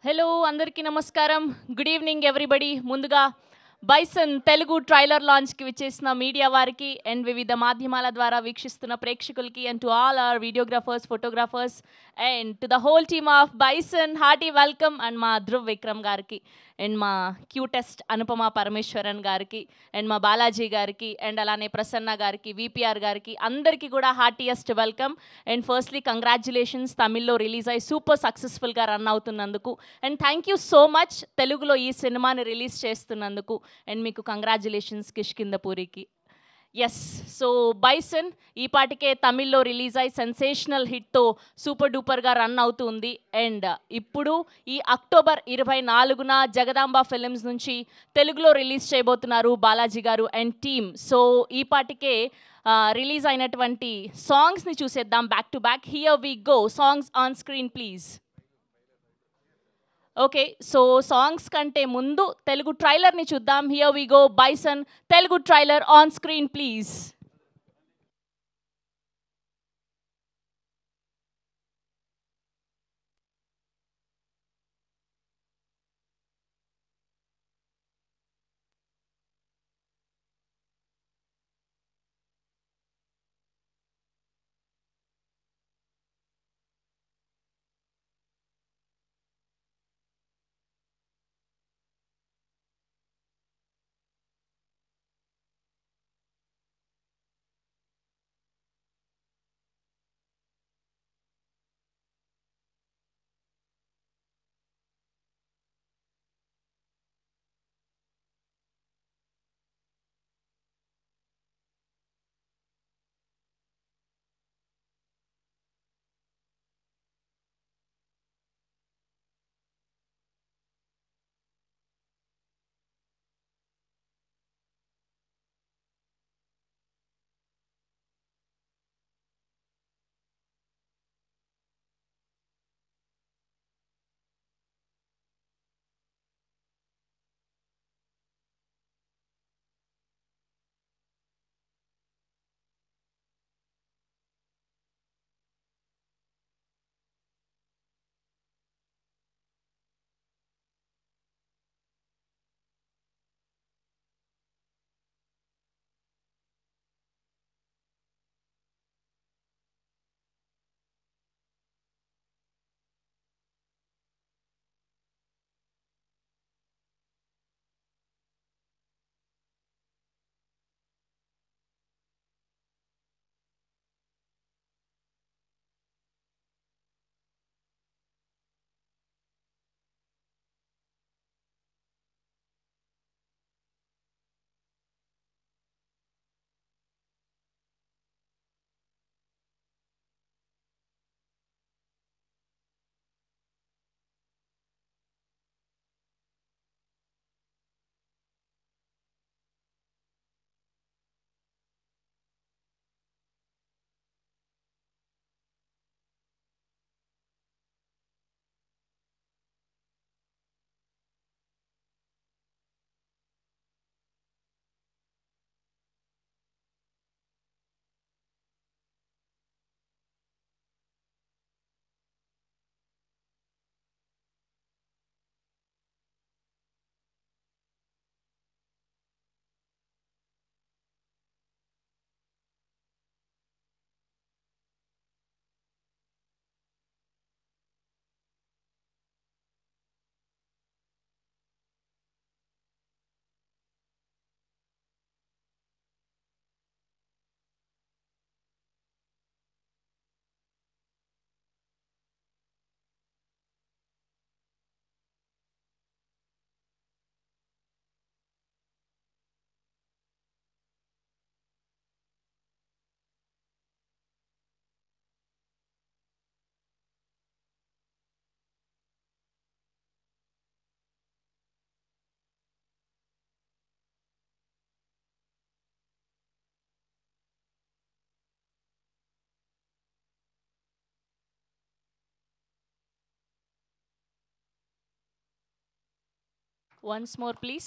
Hello అందరికీ నమస్కారం. Good evening everybody. ముందుగా బైసన్ తెలుగు ట్రైలర్ లాంచ్కి విచ్చేసిన మీడియా వారికి అండ్ వివిధ మాధ్యమాల ద్వారా వీక్షిస్తున్న ప్రేక్షకులకి and to all our videographers, photographers and to the whole team of bison hearty welcome. And మా ధ్రువ్ విక్రమ్ గారికి అండ్ మా క్యూటెస్ట్ అనుపమ పరమేశ్వరన్ గారికి అండ్ మా బాలాజీ గారికి అండ్ అలానే ప్రసన్న గారికి, విపిఆర్ గారికి అందరికీ కూడా heartiest welcome. And firstly congratulations, తమిళ్లో రిలీజ్ అయ్యి సూపర్ సక్సెస్ఫుల్గా రన్ అవుతున్నందుకు. And thank you so much తెలుగులో ఈ సినిమాని రిలీజ్ చేస్తున్నందుకు. అండ్ మీకు కంగ్రాచ్యులేషన్స్ కిష్కిందపూరికి. ఎస్, సో బైసన్ ఈ పాటికే తమిళ్లో రిలీజ్ అయ్యి సెన్సేషనల్ హిట్తో సూపర్ డూపర్గా రన్ అవుతుంది. అండ్ ఇప్పుడు ఈ అక్టోబర్ 24న జగదాంబ ఫిలిమ్స్ నుంచి తెలుగులో రిలీజ్ చేయబోతున్నారు బాలాజీ గారు అండ్ టీమ్. సో ఈ పాటికే రిలీజ్ అయినటువంటి సాంగ్స్ని చూసేద్దాం back to back. Here we go, songs on screen please. Okay, so songs కంటే ముందు తెలుగు ట్రైలర్ని చూద్దాం. Here we go, Bison Telugu trailer on screen please. Once more please.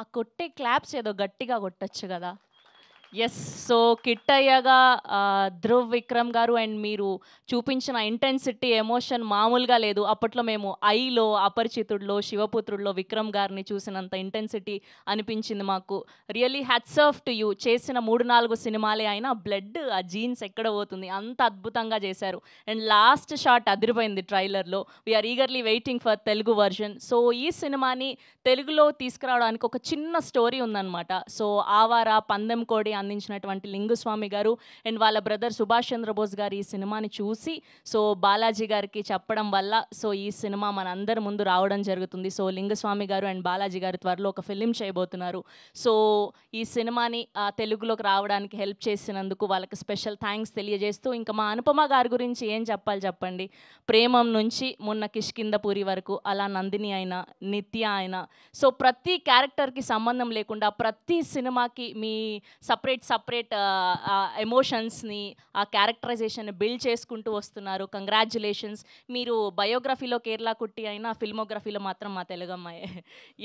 ఆ కొట్టే క్లాప్స్ ఏదో గట్టిగా కొట్టొచ్చు కదా. ఎస్. సో కిట్టయ్యగా ధ్రువ్ విక్రమ్ గారు అండ్ మీరు చూపించిన ఇంటెన్సిటీ ఎమోషన్ మామూలుగా లేదు. అప్పట్లో మేము ఐలో, అపరిచితుడిలో, శివపుత్రుడిలో విక్రమ్ గారిని చూసినంత ఇంటెన్సిటీ అనిపించింది మాకు. Really hats off to you. చేసిన 3-4 సినిమాలే అయినా బ్లడ్ ఆ జీన్స్ ఎక్కడ పోతుంది, అంత అద్భుతంగా చేశారు. అండ్ లాస్ట్ షాట్ అదిరిపోయింది ట్రైలర్లో. We're eagerly waiting for Telugu version. So ఈ సినిమాని తెలుగులో తీసుకురావడానికి ఒక చిన్న స్టోరీ ఉందన్నమాట. సో ఆవార పందెం కోడి అందించినటువంటి లింగుస్వామి గారు అండ్ వాళ్ళ బ్రదర్ సుభాష్ చంద్రబోస్ గారు ఈ సినిమాని చూసి సో బాలాజీ గారికి చెప్పడం వల్ల సో ఈ సినిమా మనందరి ముందు రావడం జరుగుతుంది. సో లింగుస్వామి గారు అండ్ బాలాజీ గారు త్వరలో ఒక ఫిలిం చేయబోతున్నారు. సో ఈ సినిమాని తెలుగులోకి రావడానికి హెల్ప్ చేసినందుకు వాళ్ళకి స్పెషల్ థ్యాంక్స్ తెలియజేస్తూ, ఇంకా మా అనుపమ గారి గురించి ఏం చెప్పాలి చెప్పండి. ప్రేమం నుంచి మొన్న కిష్కిందపురి వరకు, అలా నందిని అయినా, నిత్య అయినా, సో ప్రతి క్యారెక్టర్కి సంబంధం లేకుండా ప్రతి సినిమాకి మీ సపరేట్ ఎమోషన్స్ని, ఆ క్యారెక్టరైజేషన్ బిల్డ్ చేసుకుంటూ వస్తున్నారు. కంగ్రాచ్యులేషన్స్. మీరు బయోగ్రఫీలో కేరళ కుట్టి అయినా ఫిల్మోగ్రఫీలో మాత్రం మా తెలుగమ్మాయే.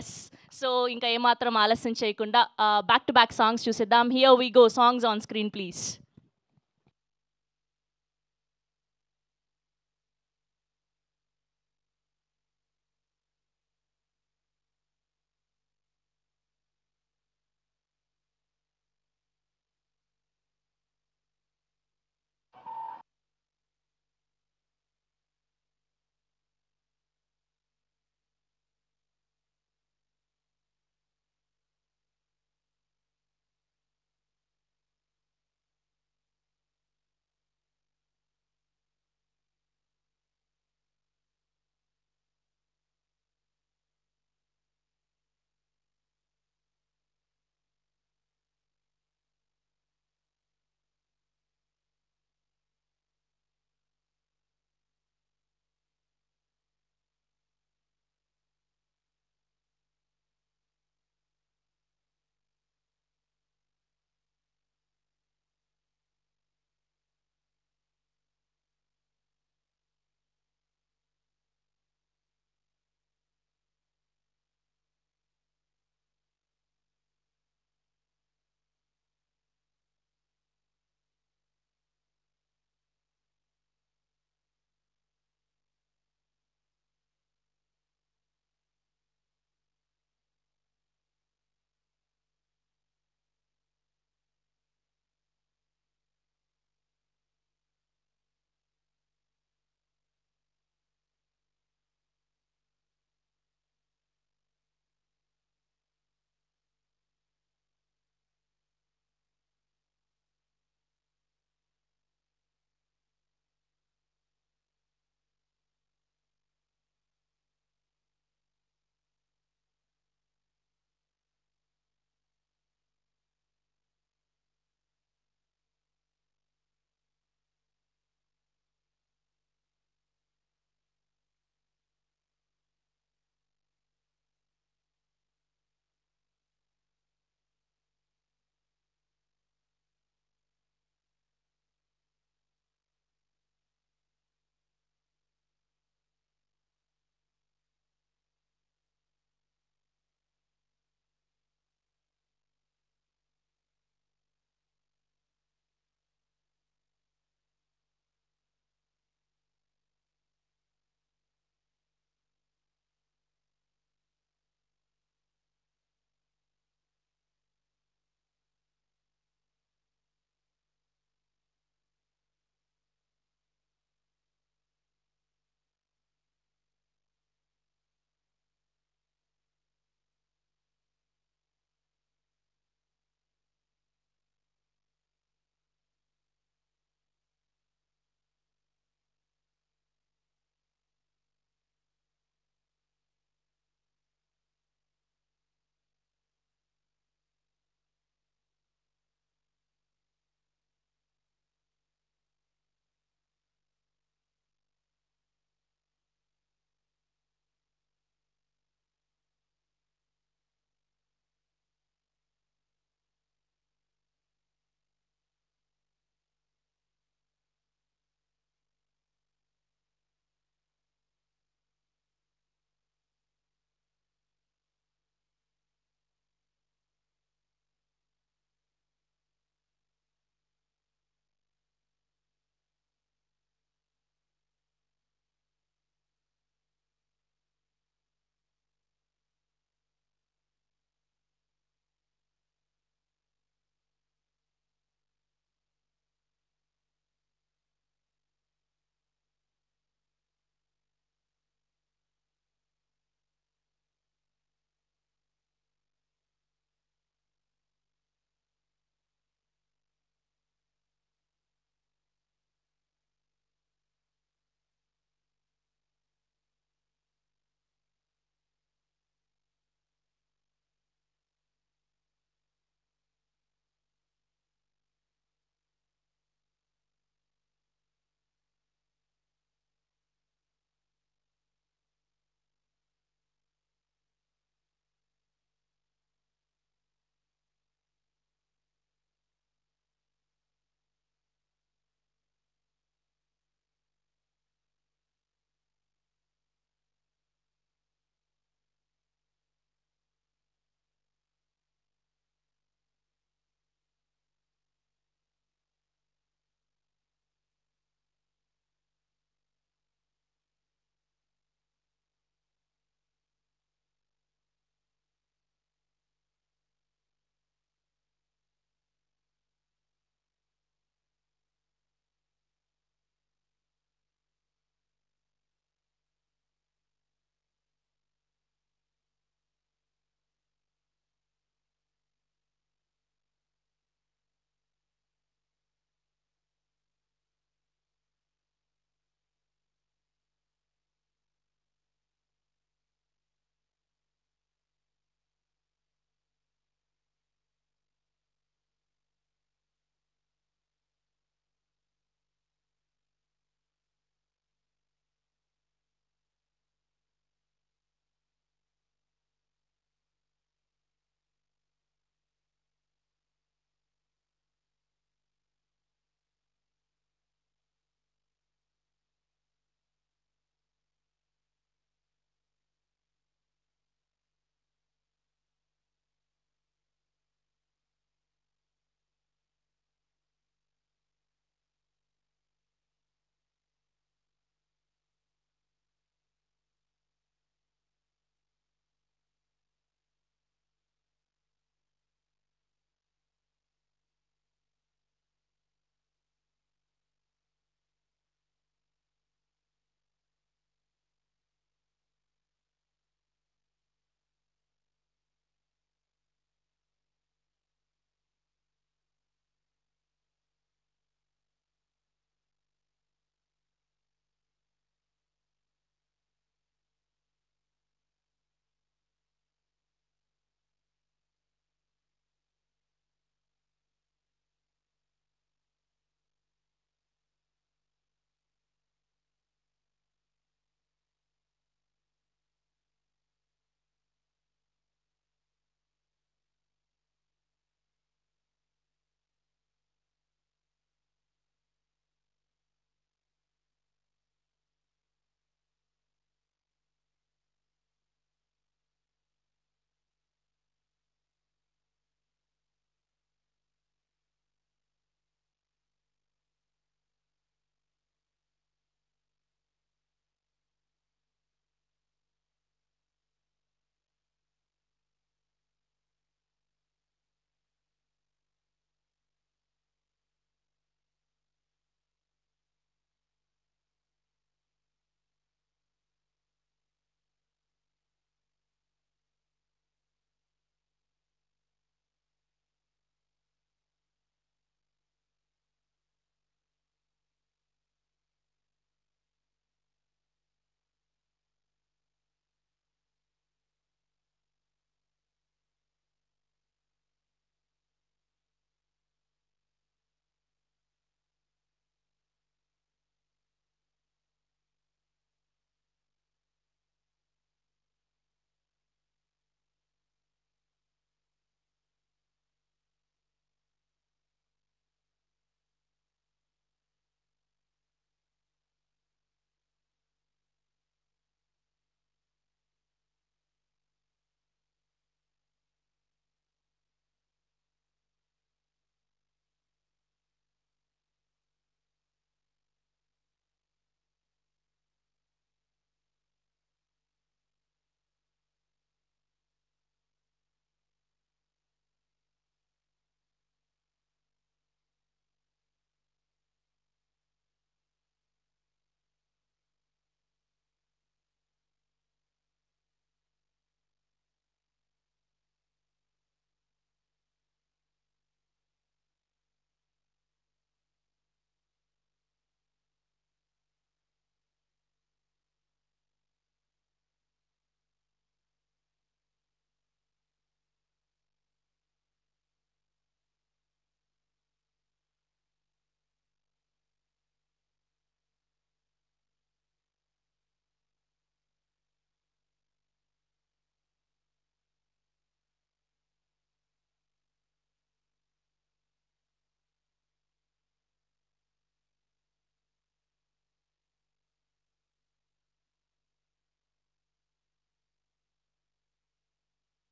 ఎస్. సో ఇంకా ఏమాత్రం ఆలస్యం చేయకుండా బ్యాక్ టు బ్యాక్ సాంగ్స్ చూసేద్దాం. Here we go. Songs on screen please.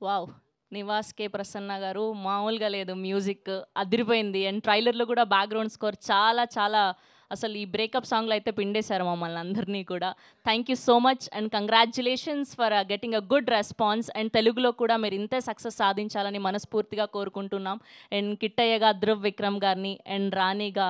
Wow! 'Nivas K Prasanna' గారు మామూలుగా లేదు మ్యూజిక్ అదిరిపోయింది. అండ్ ట్రైలర్‌లో కూడా బ్యాక్‌గ్రౌండ్ స్కోర్ చాలా చాలా అసలు ఈ బ్రేకప్ సాంగ్‌లో అయితే పిండేశారు మమ్మల్ని అందరినీ కూడా. Thank you so much and congratulations for getting a good response. And తెలుగులో కూడా మీరు ఇంతే సక్సెస్ సాధించాలని మనస్ఫూర్తిగా కోరుకుంటున్నాం. అండ్ కిట్టయ్యగా ధ్రువ్ విక్రమ్ గారిని అండ్ రాణిగా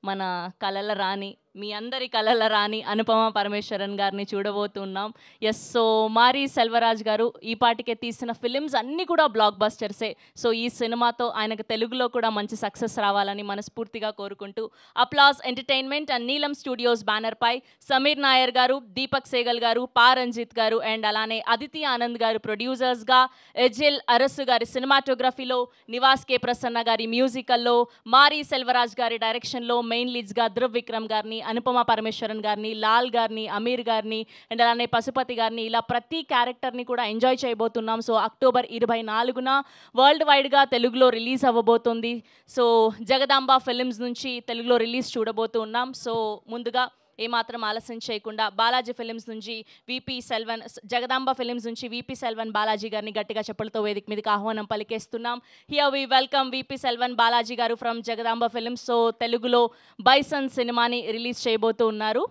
మన కలల రాణి, మీ అందరి కలల రాణి అనుపమ పరమేశ్వరన్ గారిని చూడబోతున్నాం. ఎస్. సో మారి సెల్వరాజ్ గారు ఈ పాటికే తీసిన ఫిలిమ్స్ అన్నీ కూడా బ్లాక్ బస్టర్సే. సో ఈ సినిమాతో ఆయనకు తెలుగులో కూడా మంచి సక్సెస్ రావాలని మనస్ఫూర్తిగా కోరుకుంటూ అప్లాస్ ఎంటర్టైన్మెంట్ అండ్ నీలం స్టూడియోస్ బ్యానర్పై సమీర్ నాయర్ గారు, దీపక్ సేగల్ గారు, పా రంజిత్ గారు అండ్ అలానే అదితి ఆనంద్ గారు ప్రొడ్యూసర్స్గా, ఎజిల్ అరసు గారి సినిమాటోగ్రఫీలో, నివాస్ కే ప్రసన్న గారి మ్యూజికల్లో, మారి సెల్వరాజ్ గారి డైరెక్షన్లో మెయిన్ లీడ్స్గా ధ్రువ్ విక్రమ్ గారిని, అనుపమ పరమేశ్వరన్ గారిని, లాల్ గారిని, అమీర్ గారిని అండ్ అలానే పశుపతి గారిని ఇలా ప్రతి క్యారెక్టర్ని కూడా ఎంజాయ్ చేయబోతున్నాం. సో అక్టోబర్ 24న వరల్డ్ వైడ్గా తెలుగులో రిలీజ్ అవ్వబోతుంది. సో జగదాంబ ఫిలిమ్స్ నుంచి తెలుగులో రిలీజ్ చూడబోతున్నాం. సో ముందుగా ఏమాత్రం ఆలస్యం చేయకుండా బాలాజీ ఫిలిమ్స్ నుంచి విపి సెల్వన్, జగదాంబ ఫిలిమ్స్ నుంచి విపి సెల్వన్ బాలాజీ గారిని గట్టిగా చప్పలతో వేదిక మీదకి ఆహ్వానం పలికేస్తున్నాం. Here we welcome VP Selvan Balaji గారు ఫ్రమ్ జగదాంబ ఫిలిమ్స్. సో తెలుగులో బైసన్ సినిమాని రిలీజ్ చేయబోతూ ఉన్నారు.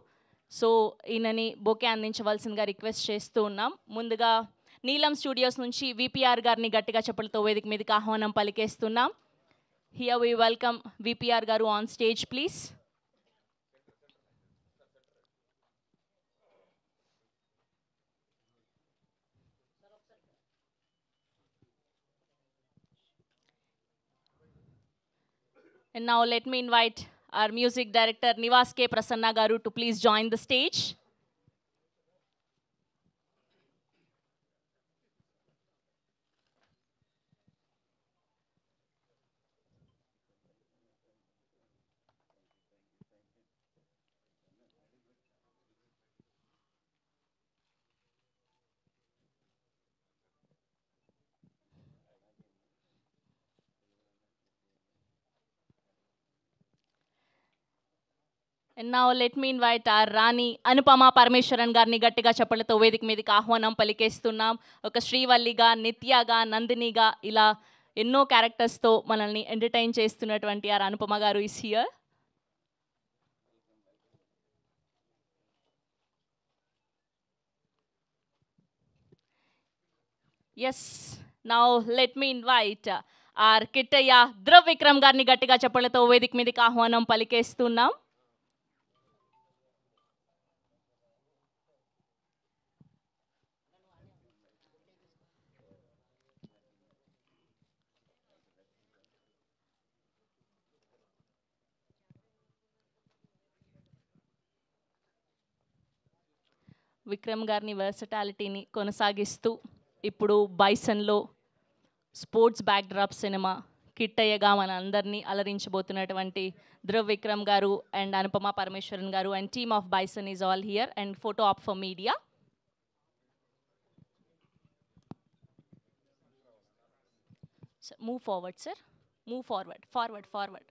సో ఈయనని బొకే అందించవలసిందిగా రిక్వెస్ట్ చేస్తూ ఉన్నాం. ముందుగా నీలం స్టూడియోస్ నుంచి విపిఆర్ గారిని గట్టిగా చప్పలతో వేదిక మీదకి ఆహ్వానం పలికేస్తున్నాం. హియర్ వి వెల్కమ్ విపిఆర్ గారు on stage please. And now let me invite our music director Niwas K. Prasanna Garu to please join the stage. And now let me invite our Rani Anupama Parameshwaran గారిని గట్టిగా చప్పలతో వేదిక మీదకి ఆహ్వానం పలికేస్తున్నాం. ఒక శ్రీవల్లిగా, నిత్యగా, నందినిగా ఇలా ఎన్నో క్యారెక్టర్స్తో మనల్ని ఎంటర్టైన్ చేస్తున్నటువంటి our Anupama garu is here. Yes, now let me invite our Kittayya Dhruv Vikram గారిని గట్టిగా చప్పలతో వేదిక మీదకి ఆహ్వానం పలికేస్తున్నాం. విక్రమ్ గారిని వర్సటాలిటీని కొనసాగిస్తూ ఇప్పుడు బైసన్లో స్పోర్ట్స్ బ్యాక్డ్రాప్ సినిమా కిట్టయ్యగా మన అందరినీ అలరించబోతున్నటువంటి Dhruv Vikram garu and Anupama Parameswaran garu and team of Bison is all here and photo op for media. Move forward sir, move forward, forward, forward.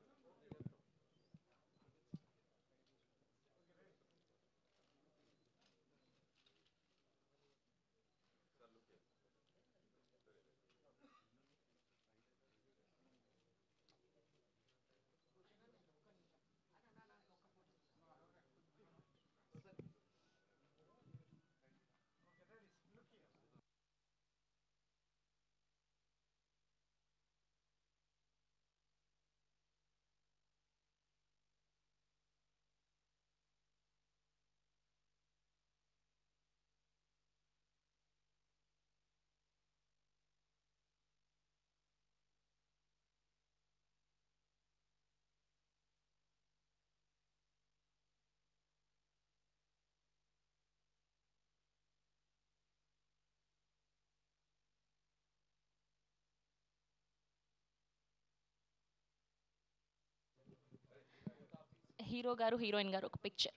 Hero garu, heroine garu ఒక picture.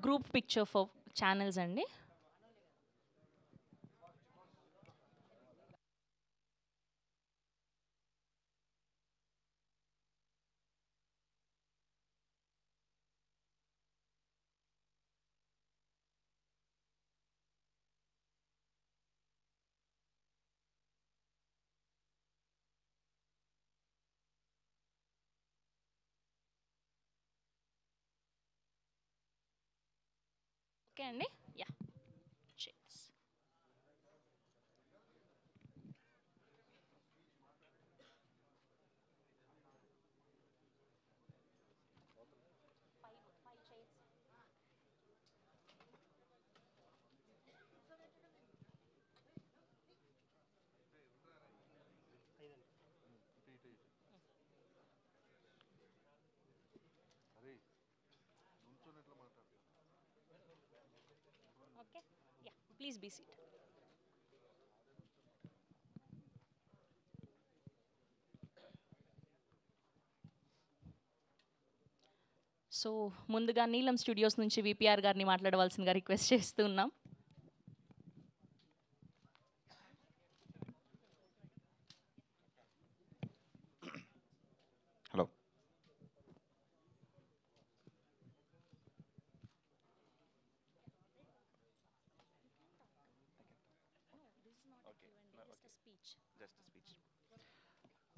Group picture for channels అండి. ఓకే అండి, yeah. Okay, yeah, please be seat. So ముందుగా Neelam studios నుంచి V P R గారిని మాట్లాడవలసిందిగా request చేస్తున్నాం. Hello.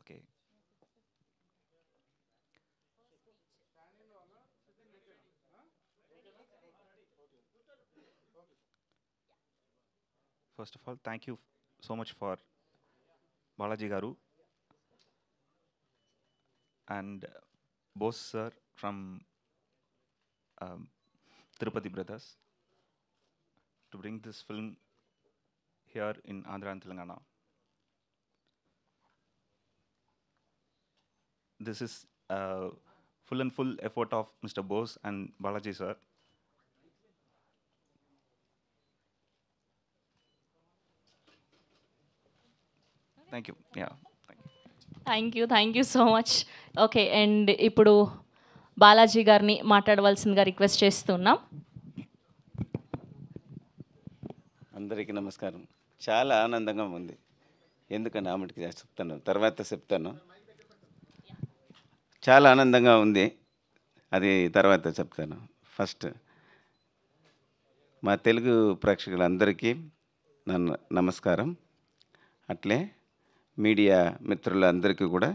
Okay. First of all thank you so much for Balaji garu and Bose sir from Tirupati Brothers to bring this film here in Andhra and Telangana. This is full and full effort of Mr. Bose and Balaji sir. Thank you. Yeah. Thank you so much. Okay, and ఇప్పుడు బాలాజీ గారిని మాట్లాడవలసిందిగా request చేస్తున్నాం. అందరికీ నమస్కారం. చాలా ఆనందంగా ఉంది. ఎందుకని ఆమెకి చెప్తాను, తర్వాత చెప్తాను. చాలా ఆనందంగా ఉంది, అది తర్వాత చెప్తాను. ఫస్ట్ మా తెలుగు ప్రేక్షకులందరికీ నమస్కారం. అట్లే మీడియా మిత్రులందరికీ కూడా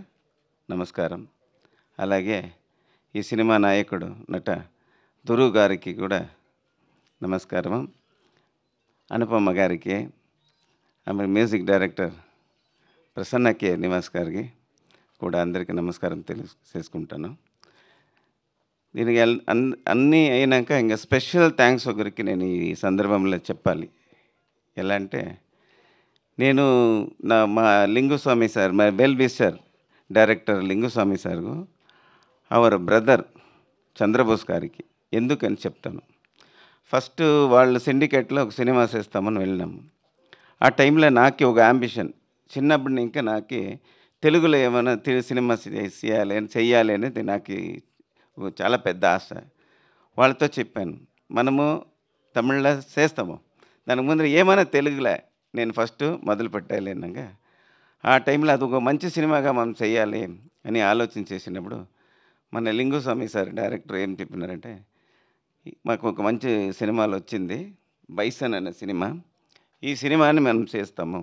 నమస్కారం. అలాగే ఈ సినిమా నాయకుడు నట దురువు గారికి కూడా నమస్కారం. అనుపమ గారికి, ఆమె మ్యూజిక్ డైరెక్టర్ ప్రసన్న కే నివాస్ గారికి కూడా అందరికీ నమస్కారం చేసుకుంటాను. దీనికి అన్నీ అయినాక ఇంకా స్పెషల్ థ్యాంక్స్ ఒకరికి నేను ఈ సందర్భంలో చెప్పాలి. ఎలా అంటే, నేను మా లింగుస్వామి సార్, మా well wisher director Lingusamy sir our brother Chandrabose గారికి ఎందుకని చెప్తాను. ఫస్ట్ వాళ్ళు సిండికేట్లో ఒక సినిమా చేస్తామని వెళ్ళినాము. ఆ టైంలో నాకు ఒక అంబిషన్, చిన్నప్పటి ఇంకా నాకు తెలుగులో ఏమైనా సినిమా చెయ్యాలి అనేది నాకు చాలా పెద్ద ఆశ. వాళ్ళతో చెప్పాను, మనము తమిళ్లో చేస్తాము, దానికి ముందు ఏమైనా తెలుగులో నేను ఫస్ట్ మొదలు పెట్టలేనాక ఆ టైంలో అది ఒక మంచి సినిమాగా మనం చెయ్యాలి అని ఆలోచన చేసినప్పుడు మన లింగుస్వామి సార్ డైరెక్టర్ ఏం చెప్పినారంటే, మాకు ఒక మంచి సినిమాలు వచ్చింది, బైసన్ అనే సినిమా, ఈ సినిమాని మనం చేస్తాము,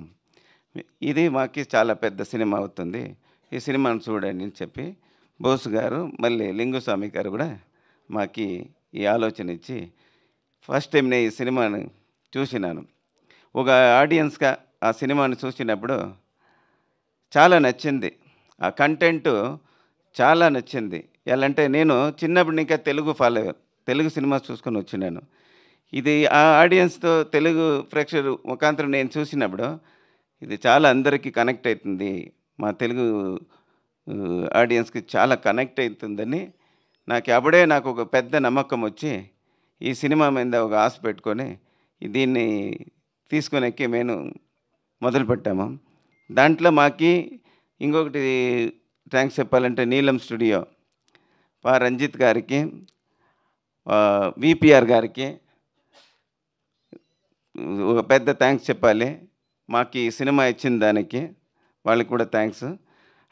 ఇది మాకు చాలా పెద్ద సినిమా అవుతుంది, ఈ సినిమాను చూడండి అని చెప్పి బోస్ గారు మళ్ళీ లింగుస్వామి గారు కూడా మాకు ఈ ఆలోచన ఇచ్చి, ఫస్ట్ టైం నేను ఈ సినిమాను చూసినాను. ఒక ఆడియన్స్గా ఆ సినిమాని చూసినప్పుడు చాలా నచ్చింది, ఆ కంటెంట్ చాలా నచ్చింది. ఎలా అంటే, నేను చిన్నప్పుడు ఇంకా తెలుగు సినిమా చూసుకొని వచ్చినాను. ఇది ఆ ఆడియన్స్తో తెలుగు ప్రేక్షకులు ముఖాంతరం నేను చూసినప్పుడు ఇది చాలా అందరికీ కనెక్ట్ అవుతుంది, మా తెలుగు ఆడియన్స్కి చాలా కనెక్ట్ అవుతుందని నాకు ఒక పెద్ద నమ్మకం వచ్చి ఈ సినిమా మీద ఒక ఆశ పెట్టుకొని దీన్ని తీసుకునేకి మేము మొదలుపెట్టాము. దాంట్లో మాకు ఇంకొకటి థ్యాంక్స్ చెప్పాలంటే నీలం స్టూడియో రంజిత్ గారికి, విపిఆర్ గారికి ఒక పెద్ద థ్యాంక్స్ చెప్పాలి. మాకు ఈ సినిమా ఇచ్చిన దానికి వాళ్ళకి కూడా థ్యాంక్స్.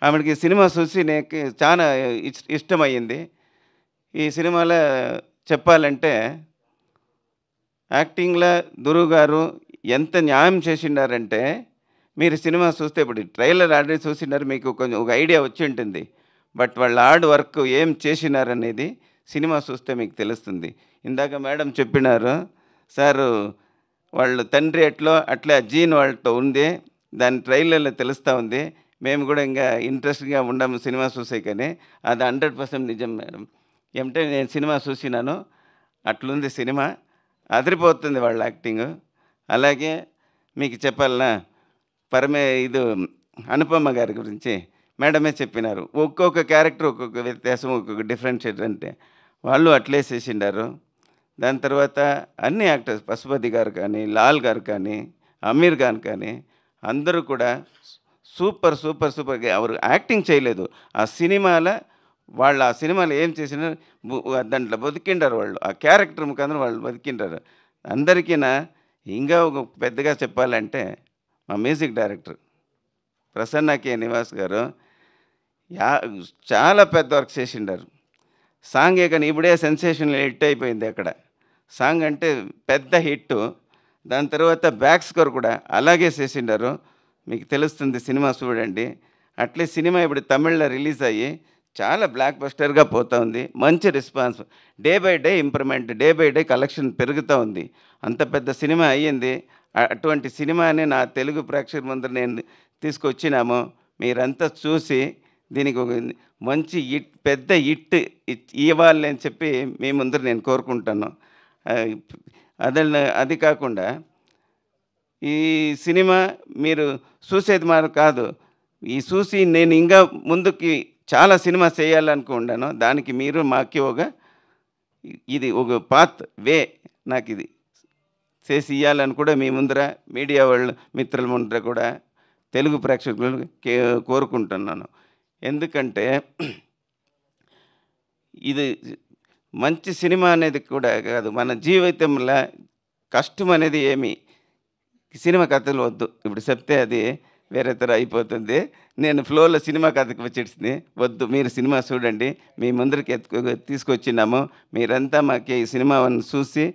ఆమెకి సినిమా చూసి నాకు చాలా ఇష్టమయ్యింది. ఈ సినిమాలో చెప్పాలంటే యాక్టింగ్లో ధృవ్ గారు ఎంత న్యాయం చేసిండారంటే, మీరు సినిమా చూస్తే ఇప్పుడు ట్రైలర్ ఆల్రెడీ చూసినారు, మీకు కొంచెం ఒక ఐడియా వచ్చి ఉంటుంది. బట్ వాళ్ళ హార్డ్ వర్క్ ఏం చేసినారనేది సినిమా చూస్తే మీకు తెలుస్తుంది. ఇందాక మేడం చెప్పినారు, సారు వాళ్ళు తండ్రి ఎట్లో అట్లా జీన్ వాళ్ళతో ఉంది, దాని ట్రైలర్లో తెలుస్తూ ఉంది. మేము కూడా ఇంకా ఇంట్రెస్ట్గా ఉండము సినిమా చూసే, కానీ అది 100% నిజం మేడం. ఏమంటే నేను సినిమా చూసినాను, అట్లుంది సినిమా, అదిరిపోతుంది వాళ్ళ యాక్టింగ్. అలాగే మీకు చెప్పాలన్నా ఇది అనుపమ గారి గురించి మేడమే చెప్పినారు. ఒక్కొక్క క్యారెక్టర్ ఒక్కొక్క వ్యత్యాసం, ఒక్కొక్క డిఫరెన్షియేట్ అంటే వాళ్ళు అట్లే చేసిండారు. దాని తర్వాత అన్ని యాక్టర్స్, పశుపతి గారు కానీ, లాల్ గారు కానీ, అమీర్ ఖాన్ కానీ అందరూ కూడా సూపర్ సూపర్ సూపర్గా ఎవరు యాక్టింగ్ చేయలేదు. ఆ సినిమాలో ఏం చేసినా దాంట్లో బతికిండారు వాళ్ళు, ఆ క్యారెక్టర్ ముఖాంతరం వాళ్ళు బతికిండారు. అందరికీనా ఇంకా ఒక పెద్దగా చెప్పాలంటే మా మ్యూజిక్ డైరెక్టర్ ప్రసన్న కే నివాస్ గారు చాలా పెద్ద వర్క్ చేసిండారు. సాంగే కానీ ఇప్పుడే సెన్సేషనల్ హిట్ అయిపోయింది అక్కడ. సాంగ్ అంటే పెద్ద హిట్. దాని తర్వాత బ్యాక్ స్కోర్ కూడా అలాగే చేసిండారు. మీకు తెలుస్తుంది, సినిమా చూడండి. అట్లే సినిమా ఇప్పుడు తమిళ్లో రిలీజ్ అయ్యి చాలా బ్లాక్ బస్టర్గా పోతూ ఉంది. మంచి response, day by day improvement, day by day collection పెరుగుతూ ఉంది. అంత పెద్ద సినిమా అయ్యింది. అటువంటి సినిమాని నా తెలుగు ప్రేక్షకుల ముందర నేను తీసుకొచ్చినాము. మీరంతా చూసి దీనికి ఒక మంచి పెద్ద హిట్ ఇవ్వాలి అని చెప్పి మీ ముందర నేను కోరుకుంటాను. అది కాకుండా ఈ సినిమా మీరు చూసేది మాత్రం కాదు, ఈ చూసి నేను ఇంకా ముందుకి చాలా సినిమా చేయాలనుకున్నాను. దానికి మీరు మాకు ఇది ఒక పాత్ వే నాకు ఇది చేసి ఇవ్వాలని కూడా మీ ముందర మీడియా వాళ్ళు మిత్రుల ముందర కూడా తెలుగు ప్రేక్షకులు కోరుకుంటున్నాను. ఎందుకంటే ఇది మంచి సినిమా అనేది కూడా కాదు, మన జీవితంలో కష్టం అనేది ఏమి సినిమా కథలు వద్దు. ఇప్పుడు చెప్తే అది వేరే తర అయిపోతుంది. నేను ఫ్లోలో సినిమా కథకు వచ్చేసింది వద్దు, మీరు సినిమా చూడండి. మీ ముందరికి తీసుకొచ్చినాము. మీరంతా మాకు ఈ సినిమాను చూసి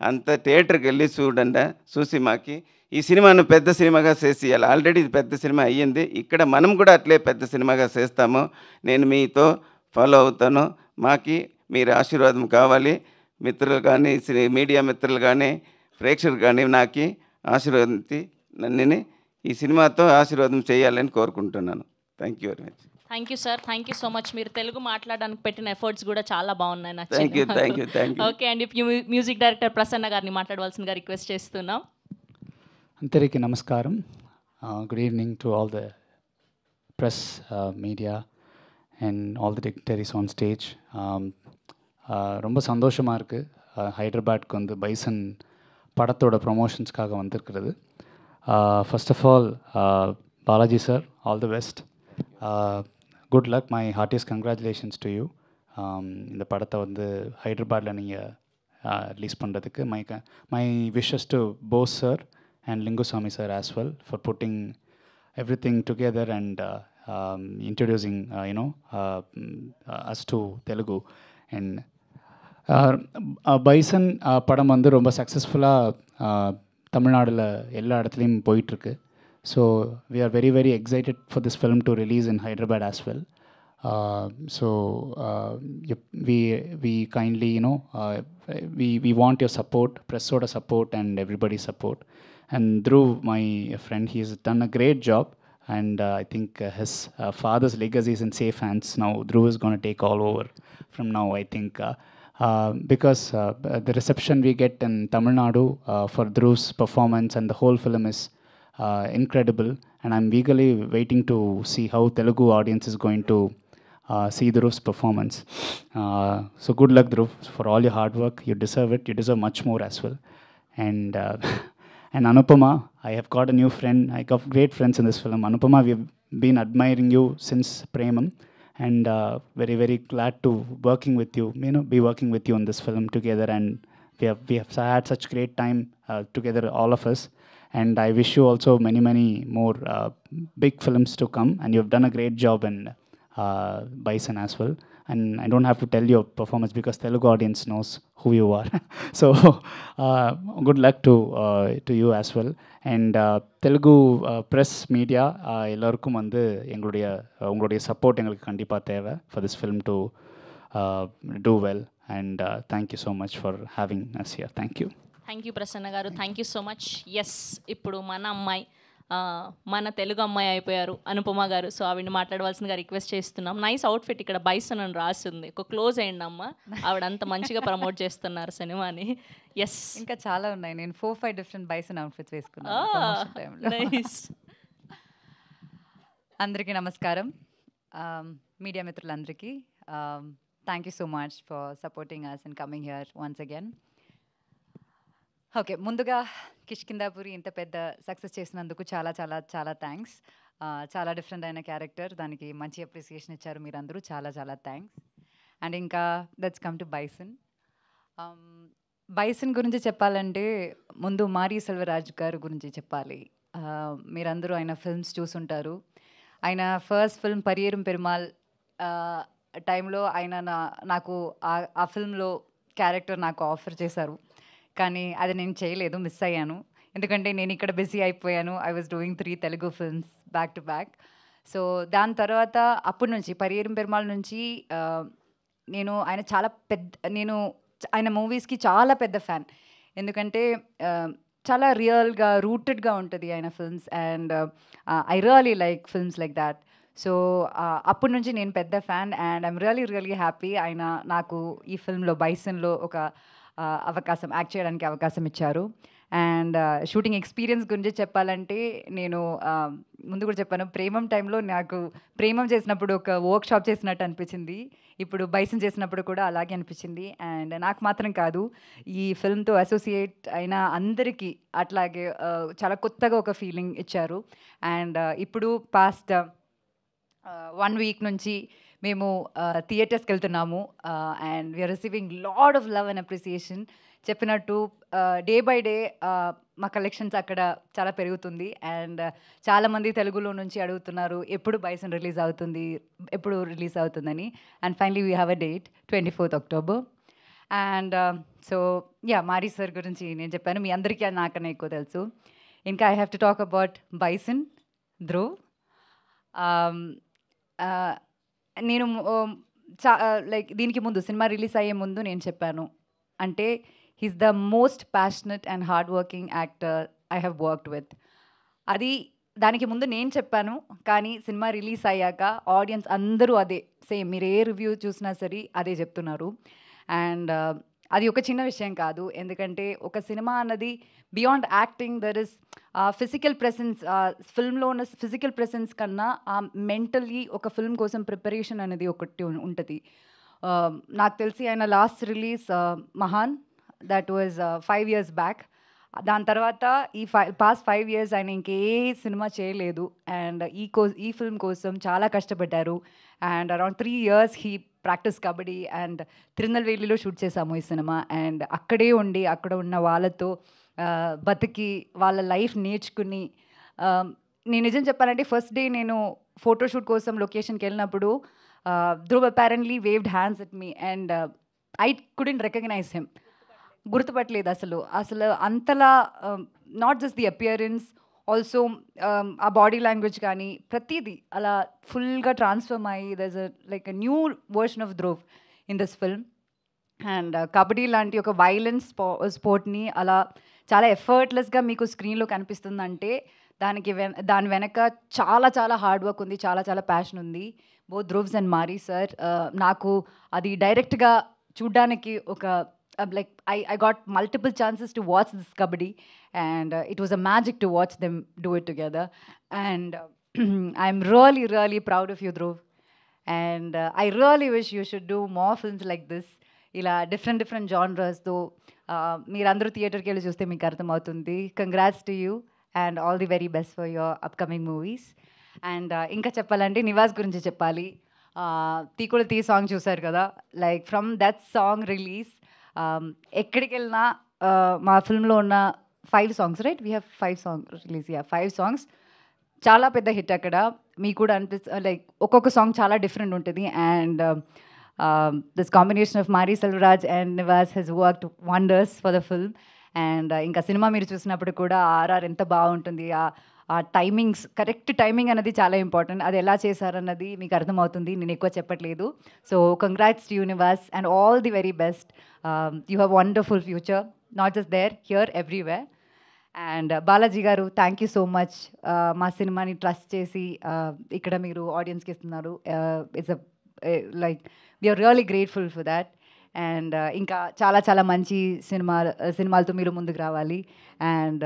అంత థియేటర్కి వెళ్ళి చూడండి. చూసి మాకు ఈ సినిమాను పెద్ద సినిమాగా చేసి ఇవ్వాలి. ఆల్రెడీ ఇది పెద్ద సినిమా అయ్యింది. ఇక్కడ మనం కూడా అట్లే పెద్ద సినిమాగా చేస్తాము. నేను మీతో ఫాలో అవుతాను. మాకు మీరు ఆశీర్వాదం కావాలి. మిత్రులు కానీ, మీడియా మిత్రులు కానీ, ప్రేక్షకులు కానీ నాకు ఆశీర్వదించి నన్ను ఈ సినిమాతో ఆశీర్వాదం చేయాలని కోరుకుంటున్నాను. Thank you very much. Thank you sir, thank you so much. మీరు తెలుగు మాట్లాడడానికి పెట్టిన ఎఫర్ట్స్ కూడా చాలా బాగున్నాయి. Thank you, thank you, thank you. Okay అండి, మ్యూజిక్ డైరెక్టర్ ప్రసన్న గారిని మాట్లాడవలసిందిగా రిక్వెస్ట్ చేస్తున్నాం. అందరికీ నమస్కారం. Good evening to all the press, media and all the dignitaries on stage. ரொம்ப சந்தோஷமாக இருக்குது. ஹைதராபாத்க்கு வந்து பைசன் படத்தோட ப்ரொமோஷன்ஸ்க்காக வந்திருக்கிறது. First of all Balaji sir, all the best, good luck, my heartiest congratulations to you. இந்த படத்தை வந்து ஹைதராபாத்தில் நீங்கள் ரிலீஸ் பண்ணுறதுக்கு my wishes to Bose sir and Linguswamy sir as well for putting everything together and introducing us to Telugu. And bison படம் வந்து ரொம்ப சக்ஸஸ்ஃபுல்லாக தமிழ்நாடில் எல்லா இடத்துலையும் போயிட்டுருக்கு. So we are very very excited for this film to release in Hyderabad as well. So we kindly we want your support, pressoda support and everybody's support. And Dhruv, my friend, he has done a great job, and I think his father's legacy is in safe hands now. Dhruv is going to take all over from now, I think, because the reception we get in Tamil Nadu for Dhruv's performance and the whole film is incredible, and I'm eagerly waiting to see how Telugu audience is going to see Dhruv's performance. So good luck, Dhruv, for all your hard work. You deserve it. You deserve much more as well. And Anupama, I have got a new friend. I got great friends in this film. Anupama, we've been admiring you since Premam, and very, very glad to working with you, be working with you in this film together. And we have had such great time together, all of us. And I wish you also many, many more big films to come. And you've done a great job in Bison as well. And I don't have to tell your performance because Telugu audience knows who you are. So good luck to you as well. And Telugu press media எல்லாருக்கும் வந்து உங்களுடைய support எங்களுக்கு கண்டிப்பாக தேவை for this film to do well. And thank you so much for having us here. Thank you. Thank you Prasanna గారు, thank you so much. Yes, ఇప్పుడు మన అమ్మాయి, మన తెలుగు అమ్మాయి అయిపోయారు అనుపమ గారు. సో ఆవిడని మాట్లాడవలసిందిగా రిక్వెస్ట్ చేస్తున్నాం. నైస్ అవుట్ఫిట్, ఇక్కడ బైసన్ అని రాసింది, ఒక క్లోజ్ అయ్యండి అమ్మ. ఆవిడ అంత మంచిగా ప్రమోట్ చేస్తున్నారు సినిమాని. ఎస్, ఇంకా చాలా ఉన్నాయి. నేను 4-5 డిఫరెంట్ బైసన్ అవుట్ఫిట్స్ వేసుకున్నాను. అందరికీ నమస్కారం. మీడియా మిత్రులందరికీ thank you so much for supporting us and coming here once again. Okay, ముందుగా కిష్కిందాపురి ఇంత పెద్ద సక్సెస్ చేసినందుకు చాలా చాలా చాలా థ్యాంక్స్. చాలా డిఫరెంట్ అయిన క్యారెక్టర్, దానికి మంచి అప్రిసియేషన్ ఇచ్చారు మీరందరూ, చాలా చాలా థ్యాంక్స్. అండ్ ఇంకా let's come to bison. Bison గురించి చెప్పాలంటే ముందు మారీ సెల్వరాజ్ గారు గురించి చెప్పాలి. మీరందరూ ఆయన ఫిల్మ్స్ చూసుంటారు. ఆయన ఫస్ట్ ఫిల్మ్ పరియేరం పెరుమాల్ టైంలో ఆయన నాకు ఆ ఫిల్మ్లో క్యారెక్టర్ నాకు ఆఫర్ చేశారు. కానీ అది నేను చేయలేదు, మిస్ అయ్యాను. ఎందుకంటే నేను ఇక్కడ బిజీ అయిపోయాను. I was doing 3 Telugu films back to back. So దాని తర్వాత అప్పటి నుంచి పరియేరం పెరుమాళ్ నుంచి నేను ఆయన మూవీస్కి చాలా పెద్ద ఫ్యాన్. ఎందుకంటే చాలా రియల్గా రూటెడ్గా ఉంటుంది ఆయన films. And I really like films like that. So అప్పటి నుంచి నేను పెద్ద fan. And I'm really happy ఆయన నాకు ఈ ఫిల్మ్లో బైసన్లో ఒక అవకాశం, యాక్ట్ చేయడానికి అవకాశం ఇచ్చారు. అండ్ షూటింగ్ ఎక్స్పీరియన్స్ గురించి చెప్పాలంటే నేను ముందు కూడా చెప్పాను, ప్రేమం టైంలో నాకు ప్రేమం చేసినప్పుడు ఒక వర్క్ షాప్ చేసినట్టు అనిపించింది. ఇప్పుడు బైసన్ చేసినప్పుడు కూడా అలాగే అనిపించింది. అండ్ నాకు మాత్రం కాదు, ఈ ఫిల్మ్తో అసోసియేట్ అయిన అందరికీ అట్లాగే చాలా కొత్తగా ఒక ఫీలింగ్ ఇచ్చారు. అండ్ ఇప్పుడు పాస్ట్ 1 వీక్ నుంచి మేము థియేటర్స్కి వెళ్తున్నాము. And we're receiving lot of love and appreciation. చెప్పినట్టు డే బై డే మా కలెక్షన్స్ అక్కడ చాలా పెరుగుతుంది. అండ్ చాలామంది తెలుగులో నుంచి అడుగుతున్నారు ఎప్పుడు బైసన్ రిలీజ్ అవుతుందని. And finally we have a date 24th October. And so Mari sir గురించి నేను చెప్పాను, మీ అందరికీ నాకన్నా ఎక్కువ తెలుసు. ఇంకా I have to talk about Bison Dhruv. నేను లైక్ దీనికి ముందు సినిమా రిలీజ్ అయ్యే ముందు నేను చెప్పాను, అంటే he's the most passionate and hard working actor I have worked with. అది దానికి ముందు నేను చెప్పాను, కానీ సినిమా రిలీజ్ అయ్యాక ఆడియన్స్ అందరూ అదే సేమ్, మీరు ఏ రివ్యూ చూసినా సరే అదే చెప్తున్నారు. అండ్ అది ఒక చిన్న విషయం కాదు, ఎందుకంటే ఒక సినిమా అన్నది beyond acting there is physical presence. ఫిల్మ్లో ఉన్న ఫిజికల్ ప్రెసెన్స్ కన్నా మెంటలీ ఒక ఫిల్మ్ కోసం ప్రిపరేషన్ అనేది ఒకటి ఉంటుంది. నాకు తెలిసి ఆయన last release Mahaan, that was 5 years back. దాని తర్వాత పాస్ట్ 5 years ఆయన ఇంకే సినిమా చేయలేదు. అండ్ ఈ ఫిల్మ్ కోసం చాలా కష్టపడ్డారు. And around 3 years he practice kabaddi. And తిరునల్వేలిలో షూట్ చేసాము ఈ సినిమా. అండ్ అక్కడే ఉండి అక్కడ ఉన్న వాళ్ళతో బతికి వాళ్ళ లైఫ్ నేర్చుకుని, నేను నిజం చెప్పాలంటే ఫస్ట్ డే నేను ఫోటోషూట్ కోసం లొకేషన్కి వెళ్ళినప్పుడు Dhruv apparently waved hands at me and I couldn't recognise him. గుర్తుపట్టలేదు అసలు అంతలా, not just the appearance, also ఆ బాడీ లాంగ్వేజ్ కానీ ప్రతిదీ అలా ఫుల్గా ట్రాన్స్ఫర్మ్ అయ్యి there's like a new version of Dhruv in this film. And kabaddi లాంటి ఒక వైలెన్స్ స్పోర్ట్ని అలా చాలా ఎఫర్ట్లెస్గా మీకు స్క్రీన్లో కనిపిస్తుందంటే దాని వెనక చాలా చాలా హార్డ్ వర్క్ ఉంది, చాలా చాలా ప్యాషన్ ఉంది. Both Dhruv's and Mari sir. నాకు అది డైరెక్ట్గా చూడ్డానికి ఒక like I got multiple chances to watch this kabaddi, and it was a magic to watch them do it together. And I'm really proud of you, Dhruv. And I really wish you should do more films like this. Ila different genres, though meerandaru theater ki velli chuste meeku artham avutundi. Congrats to you and all the very best for your upcoming movies. And inka cheppalante Nivas gurinchi cheppali. తీకుడు తీ song చూసారు కదా, like from that song release ఎక్కడికి వెళ్ళినా మా ఫిల్మ్లో ఉన్న 5 songs, right, we have 5 songs release, 5 songs చాలా పెద్ద hit అక్కడ. మీకు కూడా లైక్ ఒక్కొక్క సాంగ్ చాలా డిఫరెంట్ ఉంటుంది. And this combination of Mari Selvaraj and Nivas has worked wonders for the film. And ఇంకా సినిమా మీరు చూసినప్పుడు కూడా ఆర్ఆర్ ఎంత బాగుంటుంది, ఆ టైమింగ్స్, కరెక్ట్ టైమింగ్ అనేది చాలా ఇంపార్టెంట్. అది ఎలా చేశారన్నది మీకు అర్థమవుతుంది, నేను ఎక్కువ చెప్పట్లేదు. So congrats to universe and all the very best. You have wonderful future, not just there, here, everywhere. And Balaji garu, thank you so much. మా సినిమాని ట్రస్ట్ చేసి ఇక్కడ మీరు ఆడియన్స్కి ఇస్తున్నారు. It's like we're really grateful for that. And ఇంకా చాలా చాలా మంచి సినిమాలతో మీరు ముందుకు రావాలి. And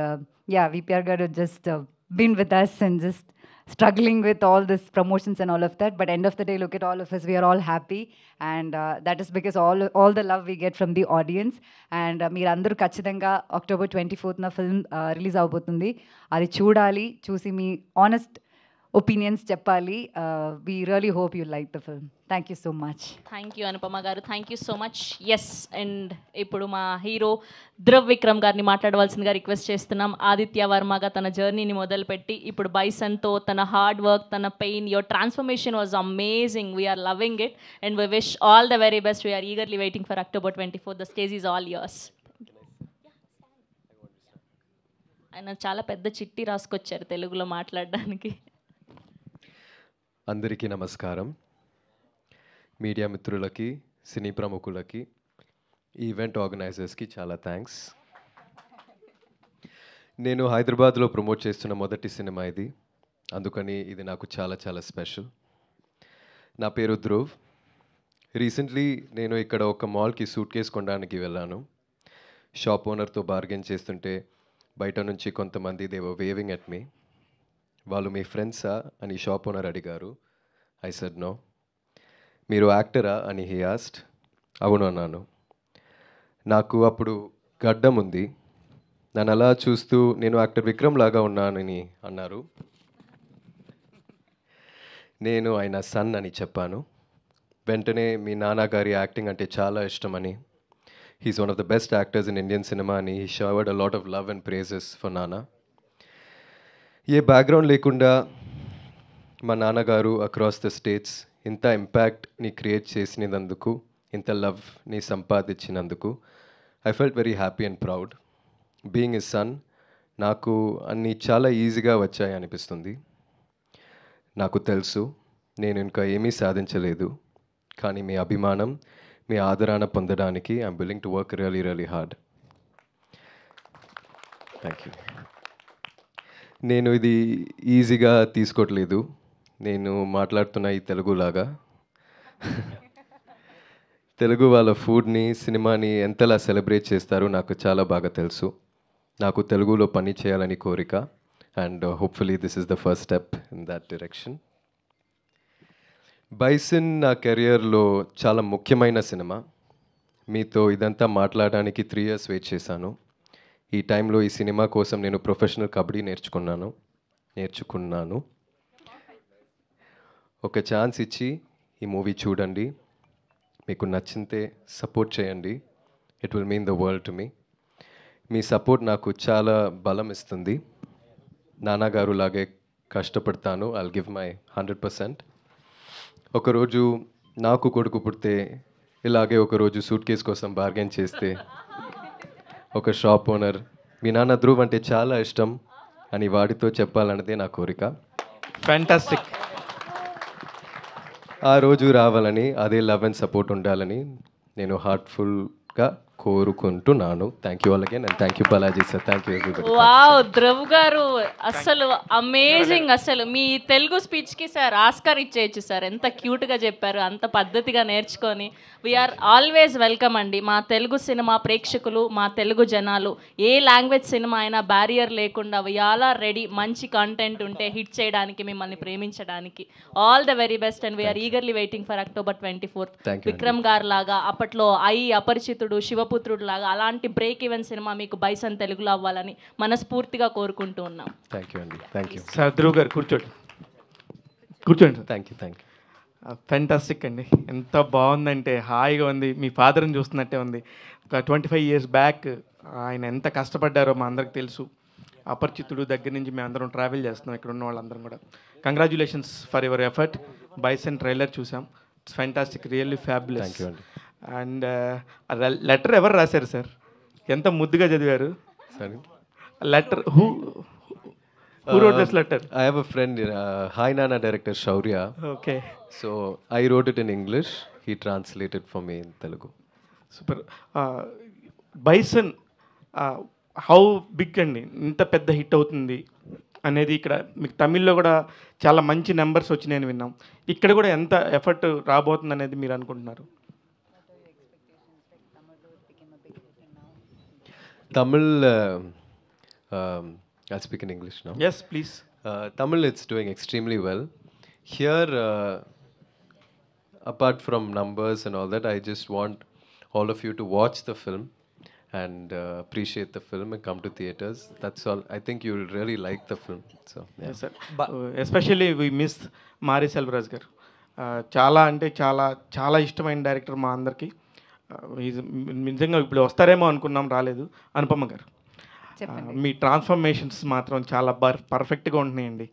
yeah, V P R garu just been with us and just struggling with all this promotions and all of that, but end of the day, look at all of us, we are all happy. And that is because all the love we get from the audience. And meer andaru kachithanga October 24th na film release avbotundi, adi చూడాలి, చూసి మీ honest opinions చెప్పాలి. We really hope you like the film. Thank you so much. Thank you Anupama గారు, thank you so much. Yes, and ఇప్పుడు మా hero Dhruv Vikram గారిని మాట్లాడవలసిందిగా request చేస్తున్నాం. ఆదిత్య వర్మగా తన జర్నీని మొదలుపెట్టి ఇప్పుడు బైసన్తో తన హార్డ్ వర్క్, తన pain, your transformation was amazing. We're loving it and we wish all the very best. We're eagerly waiting for October 24th. The stage is all yours. ఆయన చాలా పెద్ద చిట్టి రాసుకొచ్చారు తెలుగులో మాట్లాడడానికి. అందరికీ నమస్కారం. మీడియా మిత్రులకి, సినీ ప్రముఖులకి, ఈవెంట్ ఆర్గనైజర్స్కి చాలా థ్యాంక్స్. నేను హైదరాబాద్లో ప్రమోట్ చేస్తున్న మొదటి సినిమా ఇది, అందుకని ఇది నాకు చాలా చాలా స్పెషల్. నా పేరు ధ్రువ్. రీసెంట్లీ నేను ఇక్కడ ఒక మాల్కి సూట్ కేస్ కొనడానికి వెళ్ళాను. షాప్ ఓనర్తో బార్గెన్ చేస్తుంటే బయట నుంచి కొంతమంది they were waving at me. వాళ్ళు మీ ఫ్రెండ్సా అని షాప్ ఓనర్ అడిగారు. I said no. మీరు యాక్టరా అని హీ ఆస్క్డ్. అవును అన్నాను. నాకు అప్పుడు గడ్డం ఉంది. నన్ను అలా చూస్తూ నేను యాక్టర్ విక్రమ్ లాగా ఉన్నానని అన్నారు. నేను ఆయన సన్ అని చెప్పాను. వెంటనే మీ నాన్నగారి యాక్టింగ్ అంటే చాలా ఇష్టమని, he's one of the best actors in Indian cinema అని he showered a lot of love and praises for నాన్న. ఏ బ్యాక్గ్రౌండ్ లేకుండా మా నాన్నగారు అక్రాస్ ద స్టేట్స్ ఇంత ఇంపాక్ట్ని క్రియేట్ చేసినందుకు, ఇంత లవ్ని సంపాదించినందుకు I felt very happy and proud. Being a son, నాకు అన్నీ చాలా ఈజీగా వచ్చాయి అనిపిస్తుంది. నాకు తెలుసు నేను ఇంకా ఏమీ సాధించలేదు, కానీ మీ అభిమానం, మీ ఆదరణ పొందడానికి I'm willing to work really really hard. Thank you. నేను ఇది ఈజీగా తీసుకోవట్లేదు. నేను మాట్లాడుతున్న ఈ తెలుగులాగా. తెలుగు వాళ్ళ ఫుడ్ని, సినిమాని ఎంతలా సెలబ్రేట్ చేస్తారో నాకు చాలా బాగా తెలుసు. నాకు తెలుగులో పని చేయాలని కోరిక. And hopefully this is the first step in that direction. Bison నా కెరియర్లో చాలా ముఖ్యమైన సినిమా. మీతో ఇదంతా మాట్లాడడానికి 3 years వెయిట్ చేశాను. ఈ టైంలో ఈ సినిమా కోసం నేను ప్రొఫెషనల్ కబడ్డీ నేర్చుకున్నాను. ఒక ఛాన్స్ ఇచ్చి ఈ మూవీ చూడండి. మీకు నచ్చితే సపోర్ట్ చేయండి. It will mean the world to me. Me support నాకు చాలా బలం ఇస్తుంది. నాన్నగారు లాగే కష్టపడతాను. I'll give my 100%. ఒకరోజు నాకు కొడుకు పుడితే ఇలాగే ఒకరోజు సూట్ కేస్ కోసం బార్గెన్ చేస్తే ఒక షాప్ ఓనర్ మీ నాన్న ధ్రువ్ అంటే చాలా ఇష్టం అని వాడితో చెప్పాలన్నదే నా కోరిక. ఫ్యాంటాస్టిక్. ఆ రోజు రావాలని, అదే లవ్ అండ్ సపోర్ట్ ఉండాలని నేను హార్ట్ఫుల్గా కోరుకుంటున్నాను. Thank you all again and thank you Balaji sir. Thank you everybody. Wow, Dhruv గారు అసలు అమేజింగ్. అసలు మీ తెలుగు స్పీచ్కి సార్ ఆస్కార్ ఇచ్చేయచ్చు సార్. ఎంత క్యూట్గా చెప్పారు, అంత పద్ధతిగా నేర్చుకొని. వీఆర్ ఆల్వేస్ వెల్కమ్ అండి. మా తెలుగు సినిమా ప్రేక్షకులు, మా తెలుగు జనాలు, ఏ లాంగ్వేజ్ సినిమా అయినా బ్యారియర్ లేకుండా వీఆల్ ఆర్ రెడీ. మంచి కంటెంట్ ఉంటే హిట్ చేయడానికి, మిమ్మల్ని ప్రేమించడానికి. All the very best and we are eagerly waiting for October 24th. Vikram గారు లాగా, అప్పట్లో అపరిచితుడు, శివపుత్రుడు లాగా అలాంటి బ్రేక్ ఈవెన్ సినిమా మీకు బైసన్ తెలుగులో అవ్వాలని మనస్ఫూర్తిగా కోరుకుంటూ ఉన్నాం. థ్యాంక్ యూ అండి. Thank you sir. ధ్రువ్ గారు కూర్చోండి. Thank you. ఫెంటాస్టిక్ అండి. ఎంత బాగుందంటే హాయిగా ఉంది. మీ ఫాదర్ని చూస్తున్నట్టే ఉంది. ఒక 25 years బ్యాక్ ఆయన ఎంత కష్టపడ్డారో మా అందరికి తెలుసు. అపరిచితుడు దగ్గర నుంచి మేము అందరం ట్రావెల్ చేస్తున్నాం ఇక్కడ ఉన్న వాళ్ళందరం కూడా. Congratulations for your effort. Bison trailer చూసాం. It's fantastic, really fabulous. Thank you అండి. అండ్ లెటర్ ఎవరు రాశారు సార్? ఎంత ముద్దుగా చదివారు. సరే. Letter who wrote this letter? I have a friend, Hi Nana director Shaurya. Okay. So I wrote it in English. He translated for me in Telugu. Super. Bison how big అండి, ఇంత పెద్ద hit అవుతుంది అనేది ఇక్కడ మీకు తమిళ్లో కూడా చాలా మంచి నెంబర్స్ వచ్చినాయని విన్నాం. ఇక్కడ కూడా ఎంత ఎఫర్ట్ రాబోతుంది అనేది మీరు అనుకుంటున్నారు? Tamil, I'll speak in English now. Yes, please. Tamil, it's doing extremely well. Here, apart from numbers and all that, I just want all of you to watch the film and appreciate the film and come to theaters. That's all. I think you will really like the film. So, yeah. Yes, sir. Especially we miss Mari Selvaraj garu. చాలా అంటే చాలా చాలా ఇష్టమైన director మా అందరికీ. నిజంగా ఇప్పుడు వస్తారేమో అనుకున్నాం, రాలేదు. అనుపమ గారు, మీ ట్రాన్స్ఫర్మేషన్స్ మాత్రం చాలా పర్ఫెక్ట్గా ఉంటున్నాయండి.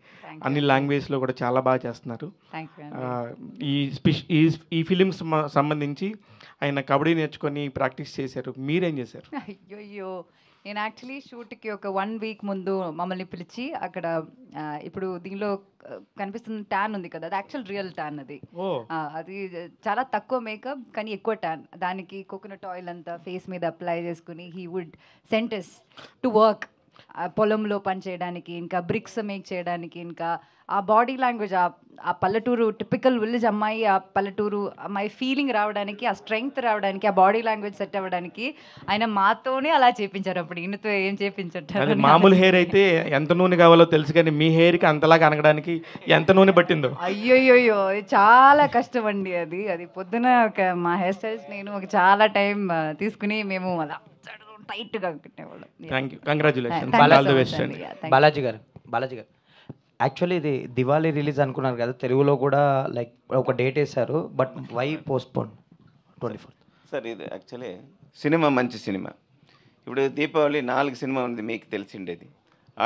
అన్ని లాంగ్వేజ్లో కూడా చాలా బాగా చేస్తున్నారు. ఈ ఫిలిమ్స్ సంబంధించి ఆయన కబడ్డీ నేర్చుకొని ప్రాక్టీస్ చేశారు, మీరేం చేశారు? అయ్యో, నేను యాక్చువల్లీ షూట్కి ఒక 1 week ముందు మమ్మల్ని పిలిచి అక్కడ ఇప్పుడు దీనిలో కనిపిస్తున్న ట్యాన్ ఉంది కదా, అది యాక్చువల్ రియల్ ట్యాన్. అది అది చాలా తక్కువ మేకప్ కానీ ఎక్కువ ట్యాన్. దానికి కోకోనట్ ఆయిల్ అంతా ఫేస్ మీద అప్లై చేసుకుని హీ వుడ్ సెంటెస్ టు వర్క్, పొలంలో పని చేయడానికి, ఇంకా బ్రిక్స్ మేక్ చేయడానికి, ఇంకా ఆ బాడీ లాంగ్వేజ్, ఆ పల్లెటూరు టిపికల్ విలేజ్ అమ్మాయి, ఆ పల్లెటూరు అమ్మాయి ఫీలింగ్ రావడానికి, ఆ స్ట్రెంగ్త్ రావడానికి, ఆ బాడీ లాంగ్వేజ్ సెట్ అవ్వడానికి ఆయన మాతోనే అలా చేయించారు. అప్పుడు ఈయనతో ఏం చేయించారు? మామూలు హెయిర్ అయితే ఎంత నూనె కావాలో తెలుసు, కానీ మీ హెయిర్కి అంతలా కనగడానికి ఎంత నూనె పట్టిందో. అయ్యోయ్యో, చాలా కష్టం అండి. అది పొద్దున ఒక మా హెయిర్ స్టైల్స్ నేను ఒక చాలా టైం తీసుకుని మేము అలా టైట్గా కట్టేవాళ్ళం. Thank you, congratulation. బాలాజీ గారు యాక్చువల్లీ ఇది దివాళీ రిలీజ్ అనుకున్నారు కదా, తెలుగులో కూడా లైక్ ఒక డేట్ వేశారు, but why postpone 24th? Sir ఇది యాక్చువల్లీ సినిమా మంచి సినిమా. ఇప్పుడు దీపావళి 4 సినిమా ఉంది మీకు తెలిసిండేది.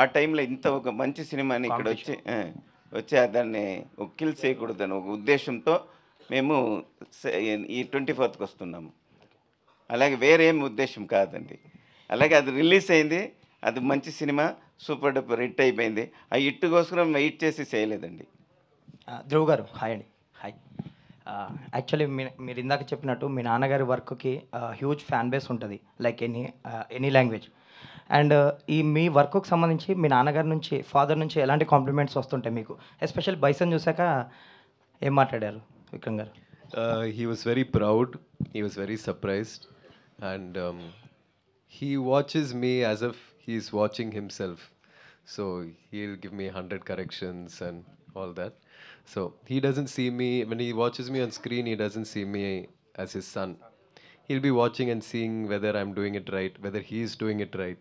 ఆ టైంలో ఇంత ఒక మంచి సినిమాని ఇక్కడ వచ్చి దాన్ని ఒక కిల్ చేయకూడదని ఒక ఉద్దేశంతో మేము ఈ 24th వస్తున్నాము. అలాగే వేరేం ఉద్దేశం కాదండి. అలాగే అది రిలీజ్ అయింది, అది మంచి సినిమా, సూపర్ డూపర్ హిట్ అయిపోయింది. ఆ హిట్ కోసం వెయిట్ చేసి చేయలేదండి. ధ్రువ్ గారు హాయ్ అండి. హాయ్. యాక్చువల్లీ మీరు ఇందాక చెప్పినట్టు మీ నాన్నగారి వర్క్కి హ్యూజ్ ఫ్యాన్ బేస్ ఉంటుంది, లైక్ ఎనీ లాంగ్వేజ్. అండ్ మీ వర్క్కి సంబంధించి మీ నాన్నగారి నుంచి, ఫాదర్ నుంచి ఎలాంటి కాంప్లిమెంట్స్ వస్తుంటాయి మీకు? ఎస్పెషల్ బైసన్ చూసాక ఏం మాట్లాడారు విక్రమ్ గారు? He was very proud. He was very surprised. And he watches me as if he's watching himself. So he'll give me 100 corrections and all that. So he doesn't see me, when he watches me on screen, he doesn't see me as his son. He'll be watching and seeing whether I'm doing it right, whether he's doing it right.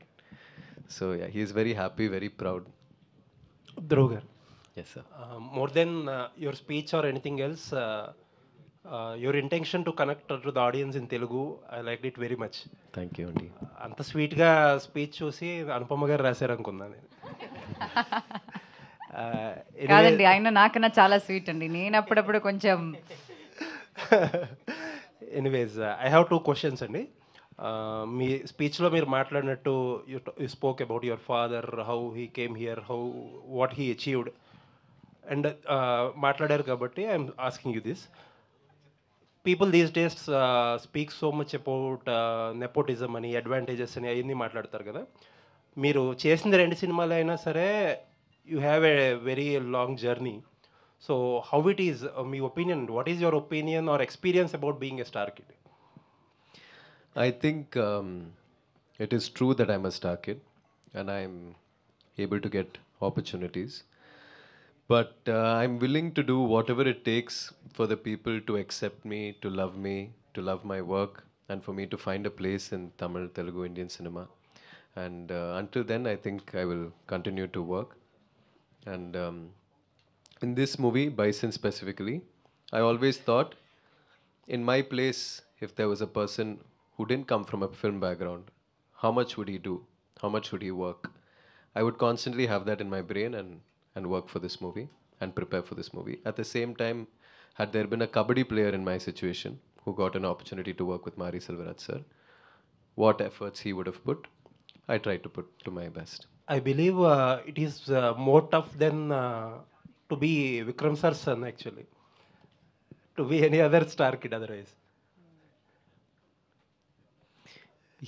So yeah, he's very happy, very proud. Dhruv garu. Yes, sir. More than your speech or anything else, your intention to connect to the audience in Telugu, I liked it very much. Thank you, Andy. అంత స్వీట్గా speech చూసి అనుపమ గారు రాశారు అనుకున్నాను నేను. కాదండి, ఆయన నాకన్నా చాలా స్వీట్ అండి. నేను అప్పుడప్పుడు కొంచెం. ఎనీవేస్, ఐ హ్యావ్ 2 questions అండి. మీ స్పీచ్లో మీరు మాట్లాడినట్టు you spoke about your father, how he came here, what he achieved, and మాట్లాడారు కాబట్టి I'm asking you this. People these days speak so much about nepotism అని, అడ్వాంటేజెస్ అని అవన్నీ మాట్లాడతారు కదా. మీరు చేసిన 2 సినిమాలు అయినా సరే you have a very long journey. So how it is, me opinion, what is your opinion or experience about being a star kid? I think it is true that I'm a star kid and I'm able to get opportunities. But I'm willing to do whatever it takes for the people to accept me, to love my work, and for me to find a place in Tamil, Telugu, Indian cinema. And until then, I think I will continue to work. And in this movie, Bison specifically, I always thought, in my place, if there was a person who didn't come from a film background, how much would he do? How much would he work? I would constantly have that in my brain and work for this movie and prepare for this movie. At the same time, had there been a kabaddi player in my situation who got an opportunity to work with Mari Selvaraj sir, what efforts he would have put, I tried to put to my best. I believe it is more tough than to be Vikram sir's son, actually. To be any other star kid otherwise.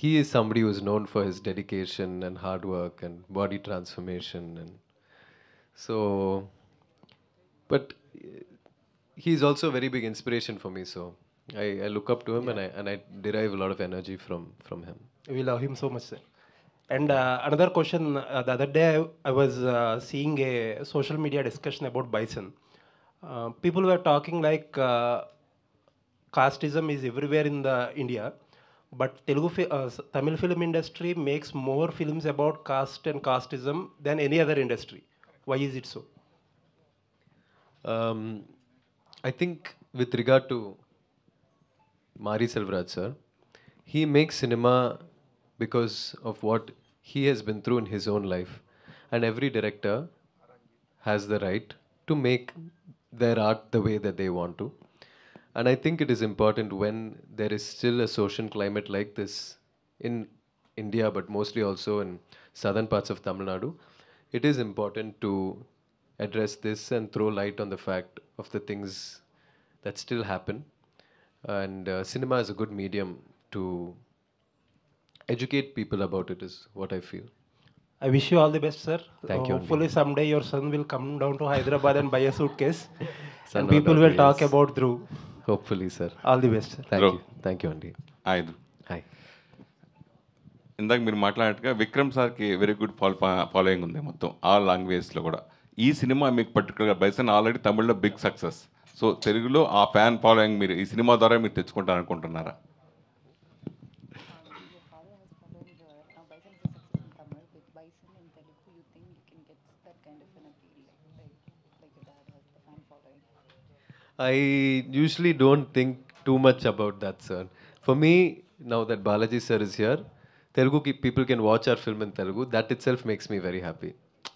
He is somebody who is known for his dedication and hard work and body transformation, and so, but he's also a very big inspiration for me, so I look up to him, and I derive a lot of energy from him. We love him so much, sir. And another question, the other day I was seeing a social media discussion about Bison. People were talking like casteism is everywhere in the India, but Tamil film industry makes more films about caste and casteism than any other industry. Why is it so? I think with regard to Mari Selvaraj sir, he makes cinema because of what he has been through in his own life. And every director has the right to make their art the way that they want to. And I think it is important when there is still a social climate like this in India, but mostly also in southern parts of Tamil Nadu, it is important to address this and throw light on the fact of the things that still happen. And cinema is a good medium to educate people about it, is what I feel. I wish you all the best, sir. Thank you, Hopefully someday your son will come down to Hyderabad and buy a suitcase. Son, And no people doubt will he talk is. about Dhruv. Hopefully, sir. All the best, sir. Thank Dhruv. you. Thank you, Andy. ఐదు Hi. ఇందాక మీరు మాట్లాడినట్టుగా విక్రమ్ సార్కి very good following ఉంది మొత్తం all లాంగ్వేజ్లో కూడా. ఈ cinema మీకు పర్టికులర్గా బైసన్ ఆల్రెడీ తమిళ్లో బిగ్ సక్సెస్. సో తెలుగులో ఆ ఫ్యాన్ ఫాలోయింగ్ మీరు ఈ సినిమా ద్వారా మీరు తెచ్చుకుంటారనుకుంటున్నారా? I usually don't think too much about that, sir. For me, now that Balaji sir is here, people can watch our film in Telugu. That itself makes me very happy.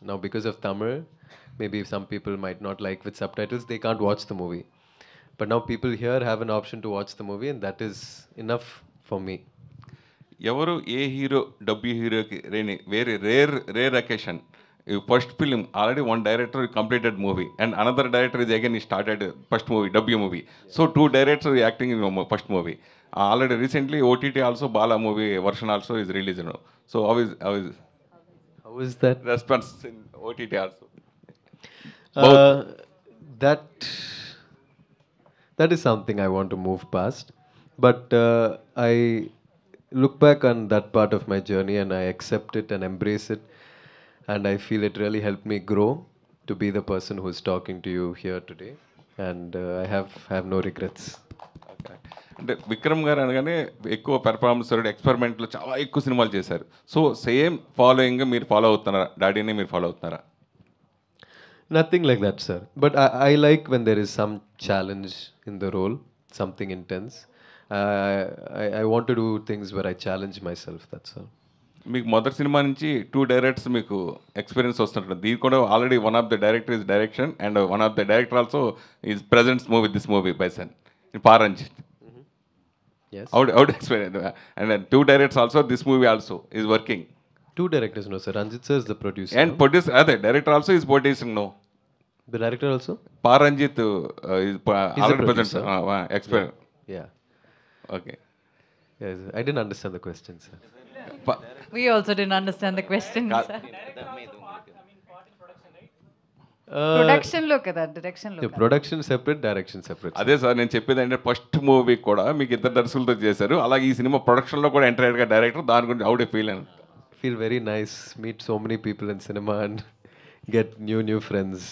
Now, because of Tamil, maybe some people might not like with subtitles, they can't watch the movie. But now people here have an option to watch the movie, and that is enough for me. ఎవరు ఏ hero డబ్బు హీరోకి వేరే rare occasion. First film already one director completed movie and another director is again ఈ started first movie W movie. So two directors acting in first movie. Already recently OTT also Bala movie version also is release. So how is that response in OTT also? That is something I want to move past. But I look back on that part of my journey and I accept it and embrace it. And I feel it really helped me grow to be the person who is talking to you here today. And I have no regrets. అంటే విక్రమ్ గారు అనగానే ఎక్కువ performance ఎక్స్పెరిమెంట్లు చాలా ఎక్కువ సినిమాలు చేశారు. So same following మీరు follow అవుతున్నారా? డాడీని మీరు ఫాలో అవుతున్నారా? Nothing like that, sir. But I like when there is some challenge in the role, something intense. I want to do things where I challenge myself, that's all. మీకు మొదటి cinema నుంచి two directors మీకు experience వస్తుంటుంది. దీని కూడా already one of the director is direction and one of the director also is presents movie this movie bison in Paramjit. Yes. How to explain it? And then two directors also, this movie also is working. Two directors, no, sir. Ranjit sir is the producer. And producer, director also is producing, no? The director also? Paranjit is already present. Expert. Yeah. Okay. Yes, I didn't understand the question, sir. We also didn't understand the question, sir. ప్రొడక్షన్లో కదా, డైరెక్షన్లో production separate, direction separate. అదే sir నేను చెప్పేది అంటే first movie కూడా మీకు ఇద్దరు దర్శకులతో చేశారు, అలాగే ఈ సినిమా ప్రొడక్షన్లో కూడా ఎంటైర్గా డైరెక్టర్. దాని గురించి హౌ డు ఫీల్? అని feel very nice, meet so many people in cinema and get new friends.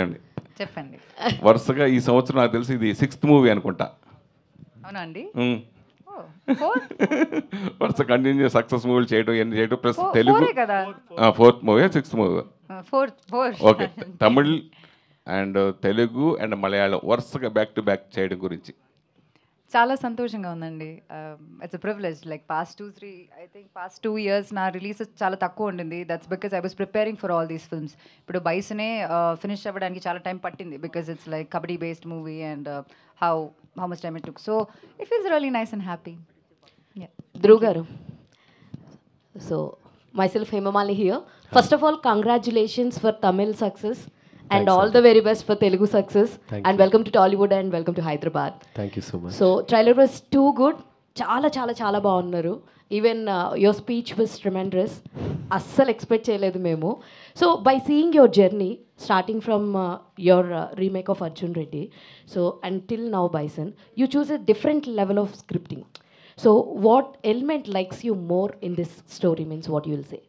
అండి చెప్పండి. వరుసగా ఈ సంవత్సరం నాకు తెలిసి ఇది 6th మూవీ అనుకుంటా. అవునా అండి? వరుస కంటిన్యూ సక్సెస్ మూవీలు చేయడం ఎన్ని చేయడం plus Telugu 4th movie 6th movie. Okay. Tamil and Telugu and Malayalam వరుసగా బ్యాక్ టు బ్యాక్ చేయడం గురించి? చాలా సంతోషంగా ఉందండి. It's a privilege. Like past 2 years నా రిలీజెస్ చాలా తక్కువ ఉండింది. That's because I was preparing for all these films. ఇప్పుడు బైసనే ఫినిష్ అవ్వడానికి చాలా టైం పట్టింది because it's like kabaddi based movie and how much time it took. So it feels really nice and happy. Dhruv garu. So myself Hemamali here. First of all, congratulations for Tamil success and Thanks, all sir. the very best for Telugu success. Thank And you. welcome to Tollywood and welcome to Hyderabad. Thank you so much. So trailer was too good. చాలా చాలా చాలా బాగున్నారు. Even your speech was tremendous. అస్సలు expect చేయలేదు మేము. So by seeing your journey starting from your remake of Arjun Reddy, so until now bison, you choose a different level of scripting. So what element likes you more in this story, means what you will say?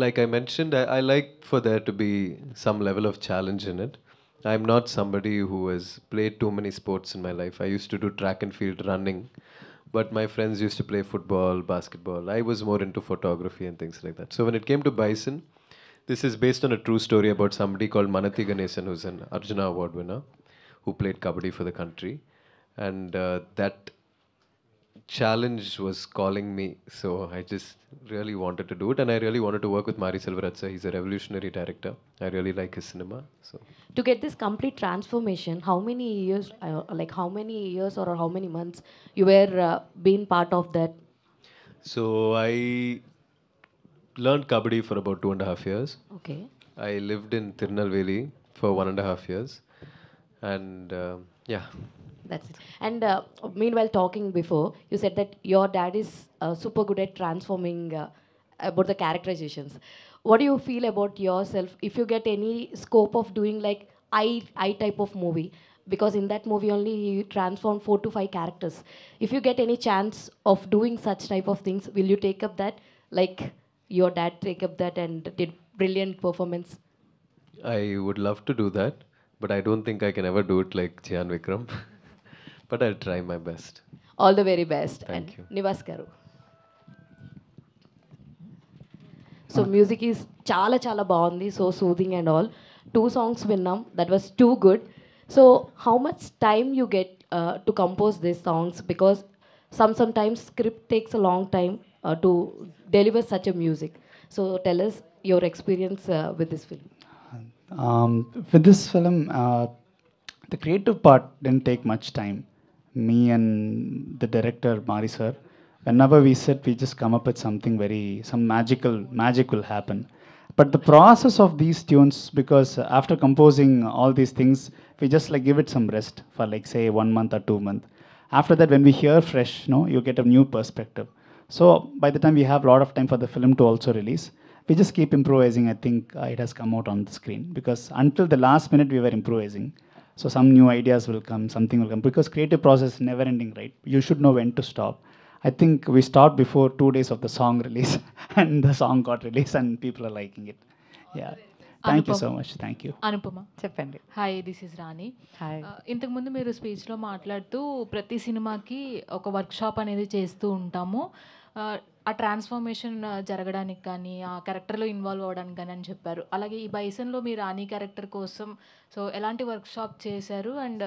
Like I mentioned, I like for there to be some level of challenge in it. I'm not somebody who has played too many sports in my life. I used to do track and field running, but my friends used to play football, basketball. I was more into photography and things like that. So when it came to Bison, this is based on a true story about somebody called Manathi Ganesan, who's an Arjuna Award winner, who played kabaddi for the country. And that challenge was calling me, so I just really wanted to do it, and I really wanted to work with Mari Selvaratsa. He's a revolutionary director. I really like his cinema. So To get this complete transformation, how many years, or how many months you were being part of that? So I learned kabaddi for about 2.5 years. Okay. I lived in Tirunelveli for 1.5 years, and yeah. That's it. And meanwhile, talking before, you said that your dad is super good at transforming about the characterizations. What do you feel about yourself if you get any scope of doing like I type of movie? Because in that movie only he transformed 4 to 5 characters. If you get any chance of doing such type of things, will you take up that? Like your dad take up that and did brilliant performance? I would love to do that, but I don't think I can ever do it like Chyan Vikram. But I'll try my best. All the very best. Thank And you. Nivas garu. So music is chala chala baagundi, so soothing and all. 2 songs vinnam, that was too good. So how much time you get to compose these songs? Because sometimes script takes a long time to deliver such a music. So tell us your experience with this film. With this film, the creative part didn't take much time. Me and the director, Mari sir, whenever we sit, we just come up with something some magic will happen. But the process of these tunes, because after composing all these things, we just like give it some rest for like say 1 month or 2 months. After that, when we hear fresh, you get a new perspective. So by the time we have a lot of time for the film to also release, we just keep improvising. I think it has come out on the screen, because until the last minute we were improvising. So some new ideas will come, something will come, because creative process is never ending, right? You should know when to stop. I think we stopped before 2 days of the song release and the song got released and people are liking it. Yeah. Thank you so much. Thank you. Anupama. చెప్పండి. Hi, this is Rani. Hi. ఇంతకుముందు మీరు స్పీచ్లో మాట్లాడుతూ ప్రతి సినిమాకి ఒక workshop అనేది చేస్తూ ఉంటాము, ఆ ట్రాన్స్ఫర్మేషన్ జరగడానికి కానీ ఆ క్యారెక్టర్లో ఇన్వాల్వ్ అవ్వడానికి కానీ అని చెప్పారు. అలాగే ఈ బైసన్లో మీరు రాణి క్యారెక్టర్ కోసం సో ఎలాంటి వర్క్షాప్ చేశారు అండ్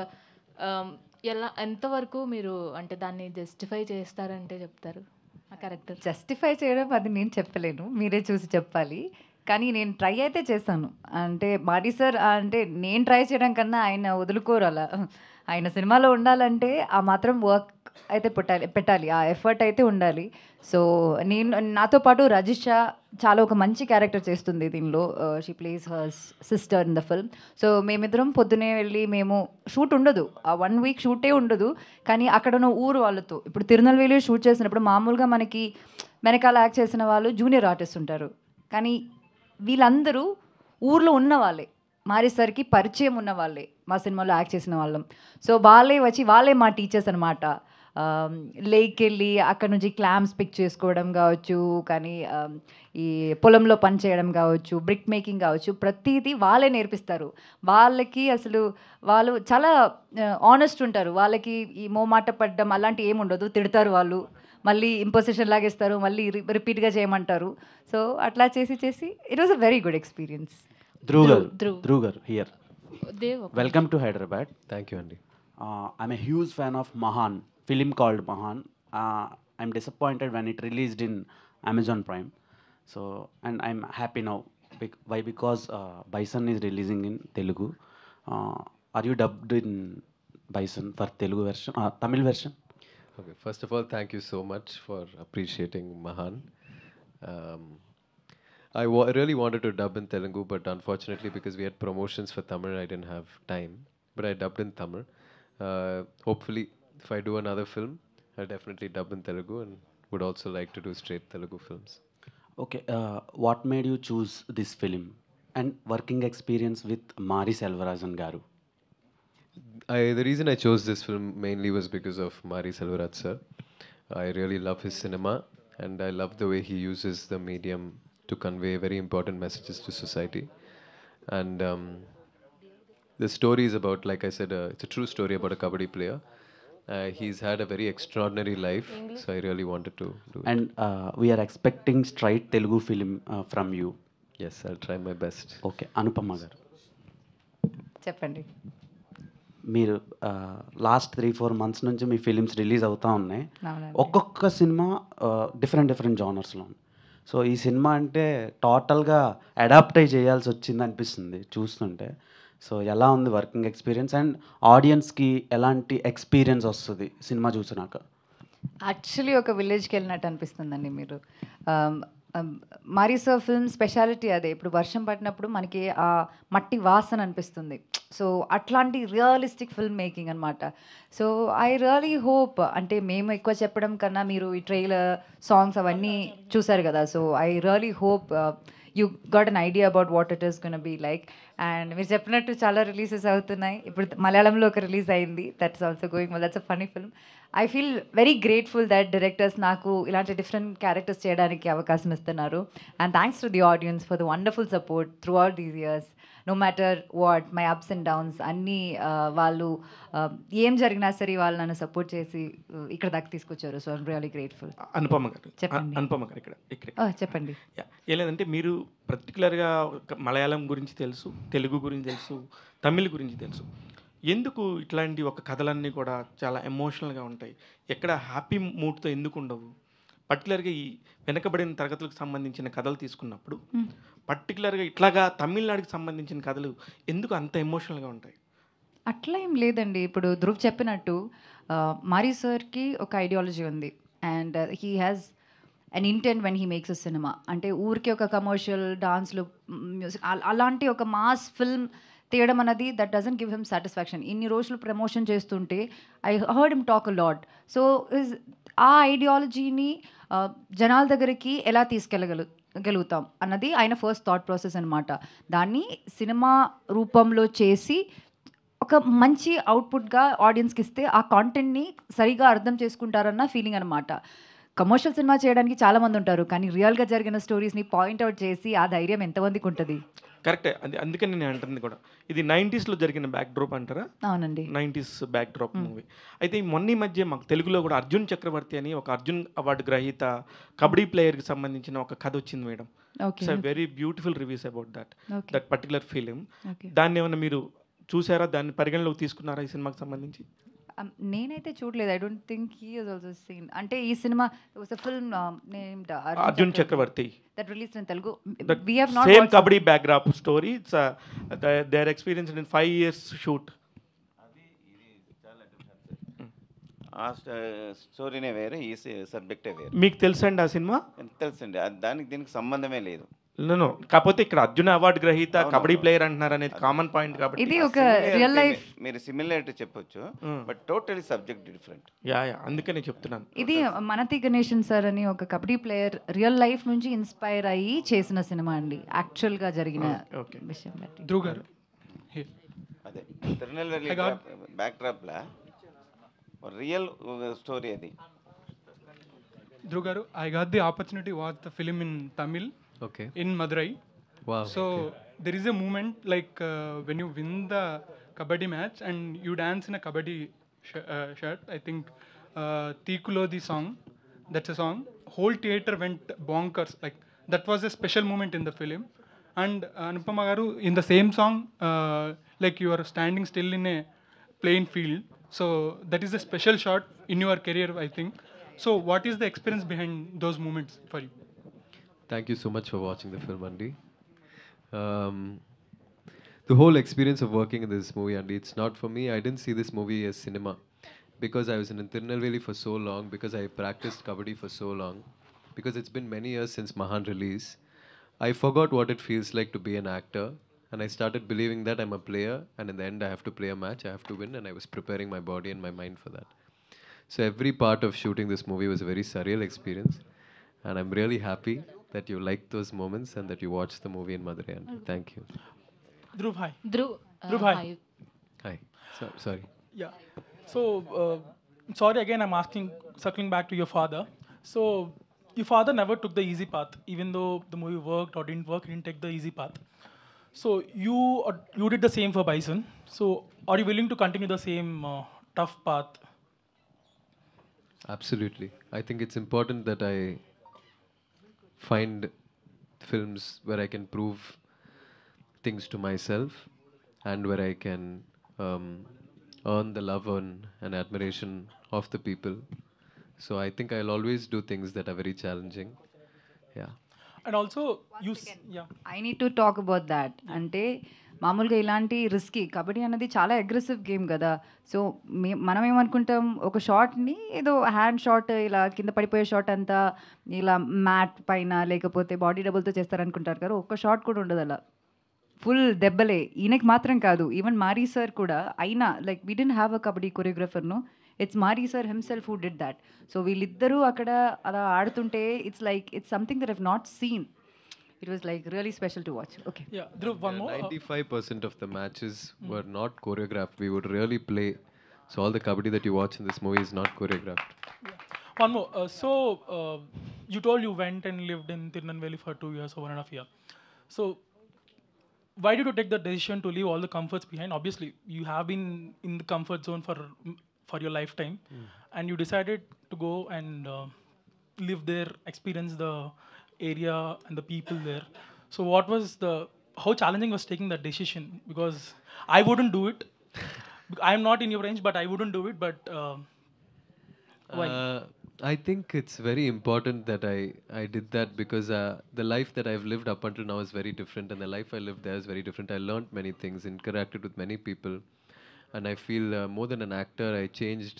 ఎంతవరకు మీరు అంటే దాన్ని జస్టిఫై చేస్తారంటే చెప్తారు ఆ క్యారెక్టర్? జస్టిఫై చేయడం అది నేను చెప్పలేను, మీరే చూసి చెప్పాలి. కానీ నేను ట్రై అయితే చేశాను. అంటే మారి సార్ అంటే నేను ట్రై చేయడం కన్నా ఆయన వదులుకోరు అలా. ఆయన సినిమాలో ఉండాలంటే ఆ మాత్రం వర్క్ అయితే పెట్టాలి, ఆ ఎఫర్ట్ అయితే ఉండాలి. సో నాతో పాటు రజిషా చాలా ఒక మంచి క్యారెక్టర్ చేస్తుంది దీనిలో. She place her sister in the film. So మేమిద్దరం పొద్దునే వెళ్ళి, మేము షూట్ ఉండదు, ఆ 1 వీక్ షూటే ఉండదు, కానీ అక్కడ ఉన్న ఊరు వాళ్ళతో, ఇప్పుడు తిరునల్వేలి షూట్ చేసినప్పుడు మామూలుగా మనకి వెనకాల యాక్ట్ చేసిన వాళ్ళు జూనియర్ ఆర్టిస్ట్ ఉంటారు, కానీ వీళ్ళందరూ ఊర్లో ఉన్న వాళ్ళే, మారి సార్కి పరిచయం ఉన్న వాళ్ళే, మా సినిమాలో యాక్ట్ చేసిన వాళ్ళం. సో వాళ్ళే మా టీచర్స్ అనమాట. లేక్కి వెళ్ళి అక్కడ నుంచి క్లామ్స్ పిక్ చేసుకోవడం కావచ్చు, కానీ ఈ పొలంలో పని చేయడం కావచ్చు, బ్రిక్ మేకింగ్ కావచ్చు, ప్రతిదీ వాళ్ళే నేర్పిస్తారు. వాళ్ళకి అసలు వాళ్ళు చాలా ఆనెస్ట్ ఉంటారు, వాళ్ళకి ఈ మోమాట పడ్డం అలాంటి ఏమి ఉండదు. తిడతారు వాళ్ళు, మళ్ళీ ఇంపోజిషన్ లాగా ఇస్తారు, మళ్ళీ రిపీట్గా చేయమంటారు. సో అట్లా చేసి చేసి it was a very good experience. Dhruv garu here. Welcome to Hyderabad. Thank you, Andy. I'm a huge fan of Mahan, film called Mahan. I'm disappointed when it released in Amazon Prime. So, and I'm happy now. Why? Because Bison is releasing in Telugu. Are you dubbed in Bison for Telugu version, Tamil version? Okay, first of all, thank you so much for appreciating Mahan. I really wanted to dub in Telugu, but unfortunately, because we had promotions for Tamil, I didn't have time. But I dubbed in Tamil. Hopefully, if I do another film, I'll definitely dub in Telugu and would also like to do straight Telugu films. Okay, what made you choose this film? And working experience with Mari Selvaraj garu. The reason I chose this film mainly was because of Mari Selvaraj sir. I really love his cinema and I love the way he uses the medium to convey very important messages to society. And the story is about, like I said, it's a true story about a kabaddi player. He's had a very extraordinary life, so I really wanted to do it. And we are expecting straight Telugu film from you. Yes, I'll try my best. Okay, Anupama garu. చెప్పండి. మీరు last 3-4 months నుంచి మీ films release అవుతూ ఉన్నాయి. అవునండి. ఒక్కొక్క cinema different జానర్స్లో ఉంది. So ఈ cinema అంటే టోటల్గా అడాప్ట్ అయి చేయాల్సి వచ్చింది అనిపిస్తుంది చూస్తుంటే. సో ఎలా ఉంది వర్కింగ్ ఎక్స్పీరియన్స్ అండ్ ఆడియన్స్కి ఎలాంటి ఎక్స్పీరియన్స్ వస్తుంది సినిమా చూసినాక? యాక్చువల్లీ ఒక విలేజ్కి వెళ్ళినట్టు అనిపిస్తుందండి. మీరు మారీ సార్ ఫిల్మ్ స్పెషాలిటీ అదే. ఇప్పుడు వర్షం పడినప్పుడు మనకి ఆ మట్టి వాసన అనిపిస్తుంది. సో అట్లాంటి రియలిస్టిక్ ఫిల్మ్ మేకింగ్ అనమాట. సో ఐ రియలీ హోప్, అంటే మేము ఎక్కువ చెప్పడం కన్నా మీరు ఈ ట్రైలర్ సాంగ్స్ అవన్నీ చూసారు కదా. So I really hope you got an idea about what it is gonna be like. And మీరు చెప్పినట్టు చాలా రిలీజెస్ అవుతున్నాయి. ఇప్పుడు మలయాళంలో ఒక రిలీజ్ అయింది, that's also going well. That's a funny film. I feel very grateful that directors నాకు ఇలాంటి డిఫరెంట్ క్యారెక్టర్స్ చేయడానికి అవకాశం ఇస్తున్నారు. And thanks to the audience for the wonderful support throughout these years. No matter what my ups and downs అన్నీ వాళ్ళు ఏం జరిగినా సరే వాళ్ళు నన్ను సపోర్ట్ చేసి ఇక్కడ దాకా తీసుకొచ్చారు. So I'm really grateful. Anupama గారు, చెప్పండి. అనుపమ గారు ఇక్కడ చెప్పండి. ఏం లేదంటే మీరు పర్టికులర్గా మలయాళం గురించి తెలుసు, తెలుగు గురించి తెలుసు, తమిళ్ గురించి తెలుసు. ఎందుకు ఇట్లాంటి ఒక కథలన్నీ కూడా చాలా ఎమోషనల్గా ఉంటాయి? ఎక్కడ హ్యాపీ మూడ్తో ఎందుకు ఉండవు? పర్టికులర్గా ఈ వెనకబడిన తరగతులకు సంబంధించిన కథలు తీసుకున్నప్పుడు పర్టికులర్గా ఇట్లాగా తమిళనాడుకి సంబంధించిన కథలు ఎందుకు అంత ఎమోషనల్గా ఉంటాయి? అట్లా ఏం లేదండి. ఇప్పుడు ధ్రువ్ చెప్పినట్టు మారీ సార్కి ఒక ఐడియాలజీ ఉంది. And he has an intent when he makes a cinema. అంటే ఊరికి ఒక కమర్షియల్ డాన్స్లు మ్యూజిక్ అలాంటి ఒక మాస్ ఫిల్మ్ తీయడం అన్నది that doesn't give him satisfaction. ఇన్ని రోజులు ప్రమోషన్ చేస్తుంటే I heard him talk a lot. So ఆ ఐడియాలజీని జనాల దగ్గరికి ఎలా తీసుకెళ్ళగలుగుతాం అన్నది ఆయన ఫస్ట్ థాట్ ప్రాసెస్ అనమాట. దాన్ని సినిమా రూపంలో చేసి ఒక మంచి అవుట్పుట్గా ఆడియన్స్కి ఇస్తే ఆ కాంటెంట్ని సరిగా అర్థం చేసుకుంటారన్న ఫీలింగ్ అనమాట. కమర్షియల్ సినిమా చేయడానికి చాలామంది ఉంటారు, కానీ రియల్గా జరిగిన స్టోరీస్ని పాయింట్అవుట్ చేసి ఆ ధైర్యం ఎంతమందికి ఉంటుంది? కరెక్టే. అందుకని నేను అంటుంది కూడా ఇది 90sలో జరిగిన బ్యాక్ డ్రాప్ అంటారా? అవునండి, 90s బ్యాక్ డ్రాప్ మూవీ. అయితే ఈ మొన్న మధ్య మాకు తెలుగులో కూడా అర్జున్ చక్రవర్తి అని ఒక అర్జున్ అవార్డు గ్రహీత కబడ్డీ ప్లేయర్కి సంబంధించిన ఒక కథ వచ్చింది madam. It's very beautiful reviews about that particular film. దాన్ని ఏమన్నా మీరు చూసారా? దాన్ని పరిగణలోకి తీసుకున్నారా ఈ సినిమాకి సంబంధించి? నేనైతే చూడలేదు. I don't think he was also seen. అంటే ఈ సినిమా was a film named Arjun Chakravarthy that released in Telugu. That we have not same watched kabaddi backdrop story. It's their experience in 5 years shoot. ఆ స్టోరీనే వేరే, ఈ సబ్జెక్టే వేరే. మీకు తెలుసండి ఆ సినిమా? తెలుసండి, దానికి దీనికి సంబంధమే లేదు. నో కాకపోతే ఇక్కడ అర్జున్ అవార్డు గ్రహీత కబడ్డీ ప్లేయర్ అంటున్నారు అనేది కామన్ పాయింట్. కాబట్టి ఇది ఒక రియల్ లైఫ్. మీరు సిమిలారిటీ చెప్పొచ్చు, but totally subject different. Yeah అందుకనే చెప్తున్నాను. ఇది మనతి గణేషన్ సార్ అని ఒక కబడ్డీ ప్లేయర్ రియల్ లైఫ్ నుంచి ఇన్స్పైర్ అయ్యి చేసిన సినిమా అండి, యాక్చువల్గా జరిగిన విషయం. ధ్రువ్ గారు, అదే తిరునెల్వేలి బ్యాక్ డ్రాప్లా రియల్ స్టోరీ అది. Dhruv garu, I got the opportunity to watch the film in Tamil. Okay. In Madurai. Wow. So there is a moment like when you win the kabaddi match and you dance in a kabaddi shirt. I think Teekulo the song. that's a song. Whole theater went bonkers. Like that was a special moment in the film. And Anupama garu, in the same song, like you are standing still in a plain field. So that is a special shot in your career, I think. So what is the experience behind those moments for you? Thank you so much for watching the film, Andy. Um, the whole experience of working in this movie, Andy, it's not for me. I didn't see this movie as cinema because I was in Tirunelveli for so long, because I practiced kabaddi for so long, because it's been many years since Mahan release. I forgot what it feels like to be an actor, and I started believing that I'm a player, and in the end, I have to play a match, I have to win, and I was preparing my body and my mind for that. So every part of shooting this movie was a very surreal experience, and I'm really happy that you liked those moments and that you watched the movie in Madurai. And thank you. Dhruv, hi. Dhruv, Dhruv, hi. Hi. Sorry. Yeah. So, sorry again, I'm asking, circling back to your father. So, your father never took the easy path, even though the movie worked or didn't work, he didn't take the easy path. So, you did the same for Bison. So, are you willing to continue the same tough path? Absolutely. I think it's important that I find films where I can prove things to myself and where I can earn the love and admiration of the people. So I think I'll always do things that are very challenging. Yeah. And also, yeah. I need to talk about that. అంటే మామూలుగా ఇలాంటి risky kabaddi అనేది చాలా aggressive game కదా. So మనం ఏమనుకుంటాం, ఒక షాట్ని ఏదో హ్యాండ్ షాట్ ఇలా కింద పడిపోయే షాట్ అంతా ఇలా మ్యాట్ పైన లేకపోతే బాడీ డబుల్తో చేస్తారనుకుంటారు కదా. ఒక్క షాట్ కూడా ఉండదు అలా, ఫుల్ దెబ్బలే. ఈయనకి మాత్రం కాదు, ఈవెన్ మారీ సార్ కూడా. అయినా like we didn't have a kabaddi కొరియోగ్రఫర్ను, it's Mari sir himself who did that. So వీళ్ళిద్దరూ అక్కడ అలా ఆడుతుంటే it's something that I've not seen. It was like really special to watch. Okay. Yeah, Dhruv, one more. 95% of the matches were not choreographed. We would really play. So all the kabaddi that you watch in this movie is not choreographed. Yeah. One more. You told you went and lived in Tirunelveli for 2 years or 1.5 years. So, why did you take the decision to leave all the comforts behind? Obviously, you have been in the comfort zone for your lifetime, and you decided to go and live there, experience the area and the people there. So how challenging was taking that decision? Because I wouldn't do it. I'm not in your range, but I wouldn't do it. But why? I think it's very important that I did that because the life that I've lived up until now is very different, and the life I lived there is very different. I learned many things, interacted with many people, and I feel more than an actor, I changed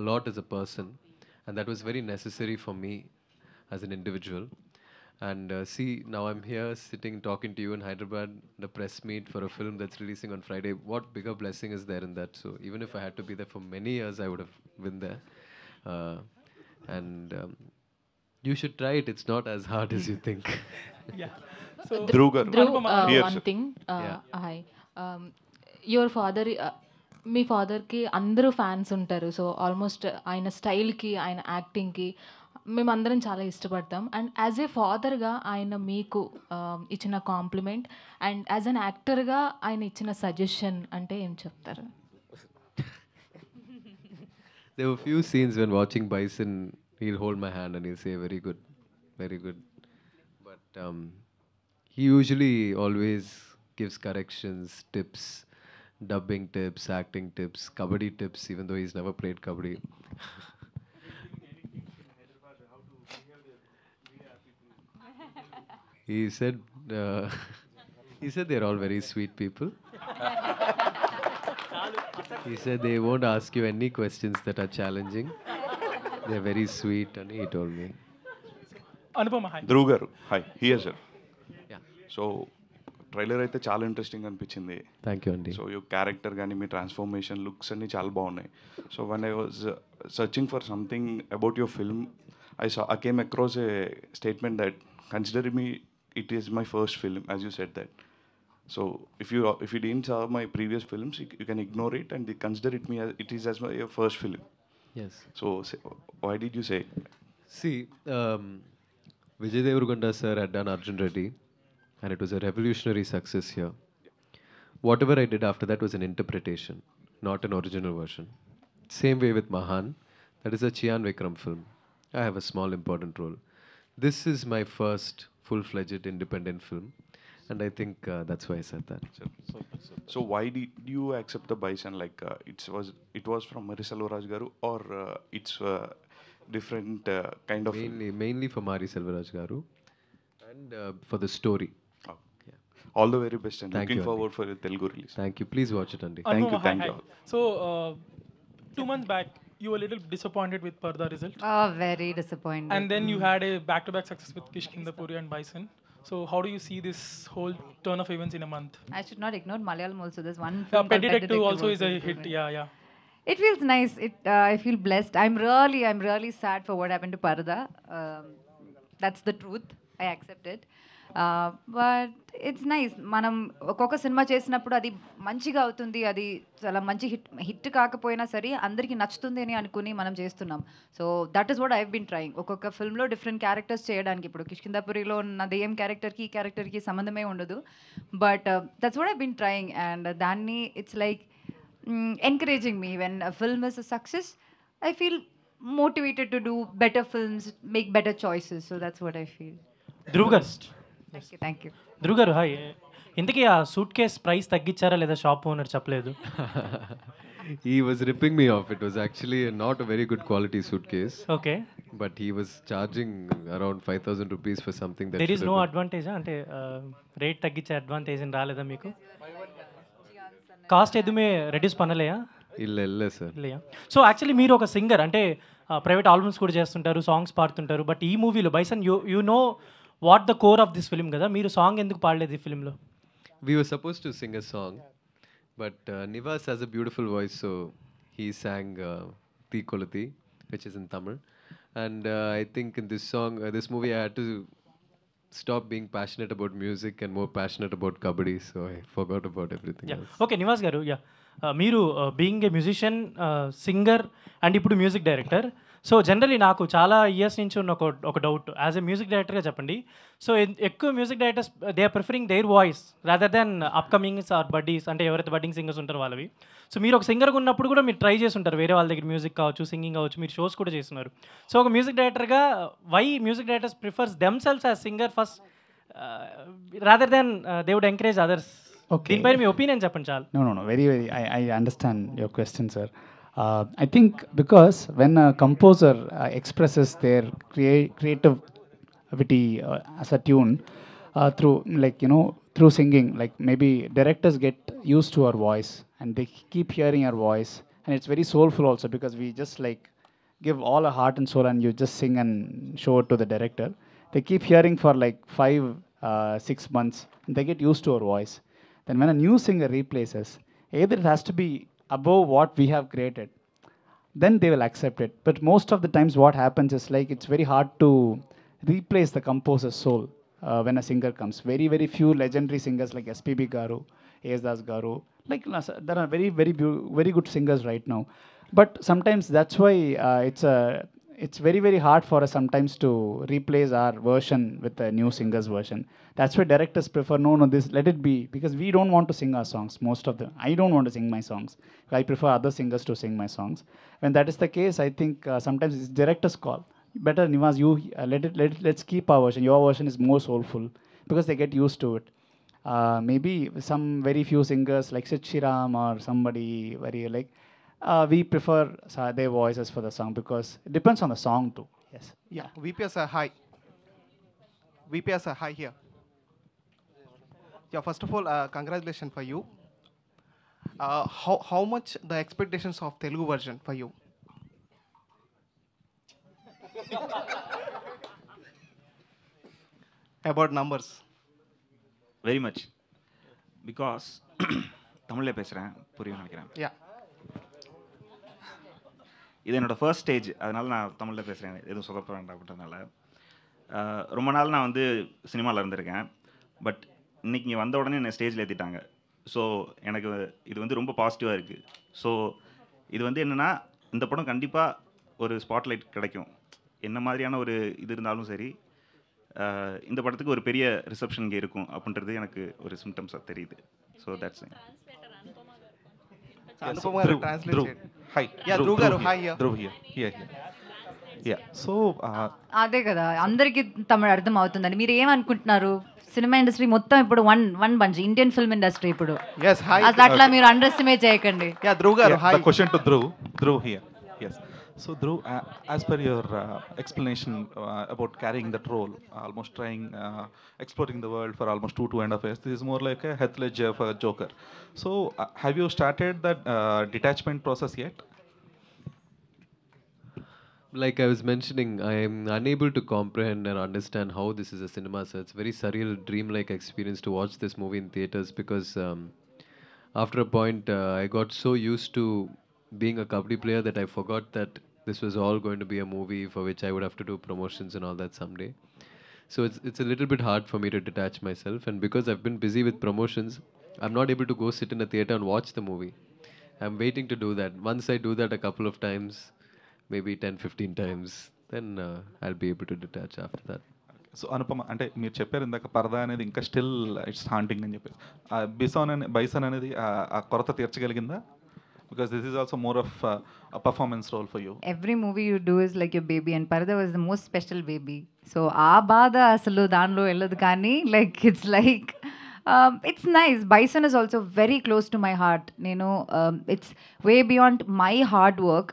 a lot as a person, and that was very necessary for me as an individual. And see, now I'm here sitting talking to you in Hyderabad, the press meet for a film that's releasing on Friday. What bigger blessing is there in that? So even if I had to be there for many years, I would have been there. And you should try it. It's not as hard as you think. Yeah. So Dhruv, Here, one sir. thing. Yeah. Hi. Your father, మీ ఫాదర్కి అందరూ fans ఉంటారు. So almost ఆయన స్టైల్కి, ఆయన యాక్టింగ్కి మేమందరం చాలా ఇష్టపడతాం. And as a ఫాదర్గా ఆయన మీకు ఇచ్చిన కాంప్లిమెంట్ అండ్ యాజ్ అన్ యాక్టర్గా ఆయన ఇచ్చిన సజెషన్ అంటే ఏం చెప్తారు? There were few scenes when watching Bison, he'll hold my hand and he'll say, very good, very good. But he usually always gives corrections, tips, dubbing tips, acting tips, kabaddi tips, even though he's never played kabaddi. He said they're all very sweet people. He said they won't ask you any questions that are challenging. They're very sweet, and he told me. Anupama, hi. Dhruv గారు hi here sir. Yeah. So trailer అయితే చాలా interesting అనిపించింది. Thank you, Andy. So you character కానీ మీ transformation looks అన్నీ చాలా బాగున్నాయి. So one I was searching for something about your film, I came across a statement that consider me, it is my first film, as you said that. So if you didn't saw my previous films, you can ignore it and consider it is as my first film. Yes. So why did you say? See, Vijay Deverakonda sir had done Arjun Reddy, and it was a revolutionary success here. Whatever I did after that was an interpretation, not an original version. Same way with Mahan, that is a Chian Vikram film. I have a small important role. This is my first full-fledged independent film, and I think that's why I said that. So why did you accept the Bison? Like it was from Mari Selvaraj garu, or it's different kind of Mainly for Mari Selvaraj garu, and for the story. All the very best, and Thank looking you, forward Andy. for your Telugu release. Thank you. Please watch it, Andy. Thank you, Anupama, thank hi. you all. So, 2 months back, you were a little disappointed with Parda result. Oh, very disappointed. And then you had a back-to-back success with Kishkinda-Puri and Bison. So how do you see this whole turn of events in a month? I should not ignore Malayalam also. There's one Yeah, film called Pet Pet Detective Detective also is a is hit. good. Yeah, yeah. It feels nice. I feel blessed. I'm really sad for what happened to Parda. That's the truth. I accept it. But it's nice. మనం ఒక్కొక్క cinema చేసినప్పుడు అది మంచిగా అవుతుంది, అది చాలా మంచి hit కాకపోయినా సరే అందరికీ నచ్చుతుంది అని అనుకుని మనం చేస్తున్నాం. So that is what I been trying. ఒక్కొక్క ఫిల్మ్లో డిఫరెంట్ క్యారెక్టర్స్ చేయడానికి, ఇప్పుడు కిష్కిందాపురిలో ఉన్న దెయ్యం క్యారెక్టర్కి ఈ క్యారెక్టర్కి సంబంధమే ఉండదు. But that's what I been trying, and దాన్ని it's like encouraging me. When a film is a success, I feel motivated to do better films, make better choices. So that's what I feel. Dhruv గారు, Thank you. Dhruv గారు hi. ఇంతకీ ఆ suit case price తగ్గించారా లేదా shop owner చెప్పలేదు? He was ripping me off. It was actually not a very good quality suitcase. Okay. But he was charging around 5,000 rupees for something that there is should no have been- advantage, అంటే rate తగ్గించే advantage రాలేదా మీకు? Cost ఎదుమే reduce పనలేయా? ಇಲ್ಲ sir. இல்லையா? So actually మీరు ఒక సింగర్, అంటే ప్రైవేట్ ఆల్బమ్స్ కూడా చేస్తుంటారు, సాంగ్స్ పాడుతుంటారు. బట్ ఈ మూవీలో bison you know what the core of this film కదా, మీరు సాంగ్ ఎందుకు పాడలేదు ఈ ఫిల్మ్లో? We were supposed to sing a song, but Nivas has a beautiful voice, so he sang Thi Koluthi, which is in Tamil. And I think in this song, this movie, I had to stop being passionate about music and more passionate about kabaddi, so I forgot about everything else. Okay, Nivas గారు, yeah మీరు being a musician, singer and ఇప్పుడు music director. So generally నాకు చాలా years నుంచి ఉన్న ఒక doubt, as a music డైరెక్టర్గా చెప్పండి. సో ఎక్కువ music directors they are preferring their voice rather than upcomings or buddies, అంటే ఎవరైతే బడ్డింగ్ సింగర్స్ ఉంటారో వాళ్ళవి. సో మీరు ఒక సింగర్గా ఉన్నప్పుడు కూడా మీరు ట్రై చేసి ఉంటారు, వేరే వాళ్ళ దగ్గర మ్యూజిక్ కావచ్చు, సింగింగ్ కావచ్చు, మీరు షోస్ కూడా చేస్తున్నారు. సో ఒక మ్యూజిక్ డైరెక్టర్గా why music directors prefers themselves as singer first rather than they would encourage others? Okay. దీనిపైన మీ ఒపీనియన్ చెప్పండి చాలు. No, very. I understand your question, sir. I think because when a composer expresses their creativity as a tune through, like, through singing, like maybe directors get used to our voice and they keep hearing our voice, and it's very soulful also because we just like give all our heart and soul and you just sing and show it to the director. They keep hearing for like 5-6 months and they get used to our voice. Then when a new singer replaces, either it has to be above what we have created, then they will accept it. But most of the times what happens is like it's very hard to replace the composer's soul when a singer comes. Very few legendary singers like SPB Garu, A.S. Das Garu, like there are very good singers right now. But sometimes that's why it's very hard for us sometimes to replace our version with a new singer's version. That's why directors prefer, no, this, let it be, because we don't want to sing our songs, most of them. I don't want to sing my songs. I prefer other singers to sing my songs. When that is the case, I think sometimes it's director's call. Better, Nivas, you let's keep our version. Your version is more soulful, because they get used to it. Maybe some very few singers like Sid Shriram or somebody very like, we prefer their voices for the song because it depends on the song too. Yes. Yeah. VPS are high. VPS are high here. Yeah. First of all, congratulations for you. How much the expectations of Telugu version for you? About numbers. Very much. Because தமிழ்ல பேசுகிறேன், புரியும் நினைக்கிறேன். Yeah. இது என்னோடய first stage, அதனால் நான் தமிழில் பேசுகிறேன், எதுவும் சொதப்ப வேண்டாம் அப்படின்றதுனால. ரொம்ப நாள் நான் வந்து சினிமாவில் இருந்திருக்கேன், பட் இன்றைக்கி இங்கே வந்த உடனே என்னை ஸ்டேஜில் ஏற்றிட்டாங்க. ஸோ எனக்கு இது வந்து ரொம்ப பாசிட்டிவாக இருக்குது. ஸோ இது வந்து என்னென்னா, இந்த படம் கண்டிப்பாக ஒரு ஸ்பாட்லைட் கிடைக்கும், என்ன மாதிரியான ஒரு இது இருந்தாலும் சரி, இந்த படத்துக்கு ஒரு பெரிய ரிசப்ஷன் இங்கே இருக்கும் அப்படின்றது எனக்கு ஒரு சிம்டம்ஸாக தெரியுது. So that's Anupama translate. Hi. Yeah, Dhruv garu, hi here. Dhruv here. Yeah. So, అదే కదా అందరికీ తమిళ అర్థం అవుతుందండి. మీరు ఏమనుకుంటున్నారు? సినిమా ఇండస్ట్రీ మొత్తం ఇప్పుడు one bunch Indian film industry ఇప్పుడు. Yes, hi. అసలు అట్లా మీరు అండర్ ఎస్టిమేట్ చేయకండి. Yeah, Dhruv garu, hi. The question to Dhruv. Dhruv here. Yes. So Dhruv, as per your explanation about carrying that role, almost trying, exploring the world for almost 2.5 years, this is more like a Heath Ledger for Joker. So have you started that detachment process yet? Like I was mentioning, I am unable to comprehend and understand how this is a cinema. So it's very surreal, dreamlike experience to watch this movie in theaters because after a point, I got so used to being a kabaddi player that I forgot that this was all going to be a movie for which I would have to do promotions and all that someday. So it's a little bit hard for me to detach myself, and because I've been busy with promotions, I'm not able to go sit in a theater and watch the movie. I'm waiting to do that. Once I do that a couple of times, maybe 10-15 times, then I'll be able to detach after that. So Anupama అంటే మీరు చెప్పారు ఇందాక పరదా అనేది ఇంకా still it's haunting అని చెప్పేసి bison అనేది ఆ కొరత తీర్చగలిగిందా? Because this is also more of a performance role for you. Every movie you do is like your baby and Paradha was the most special baby. So ఆ బాధ అసలు దానిలో వెళ్ళదు కానీ like it's nice. Bison is also very close to my heart. నేను it's way beyond my hard work.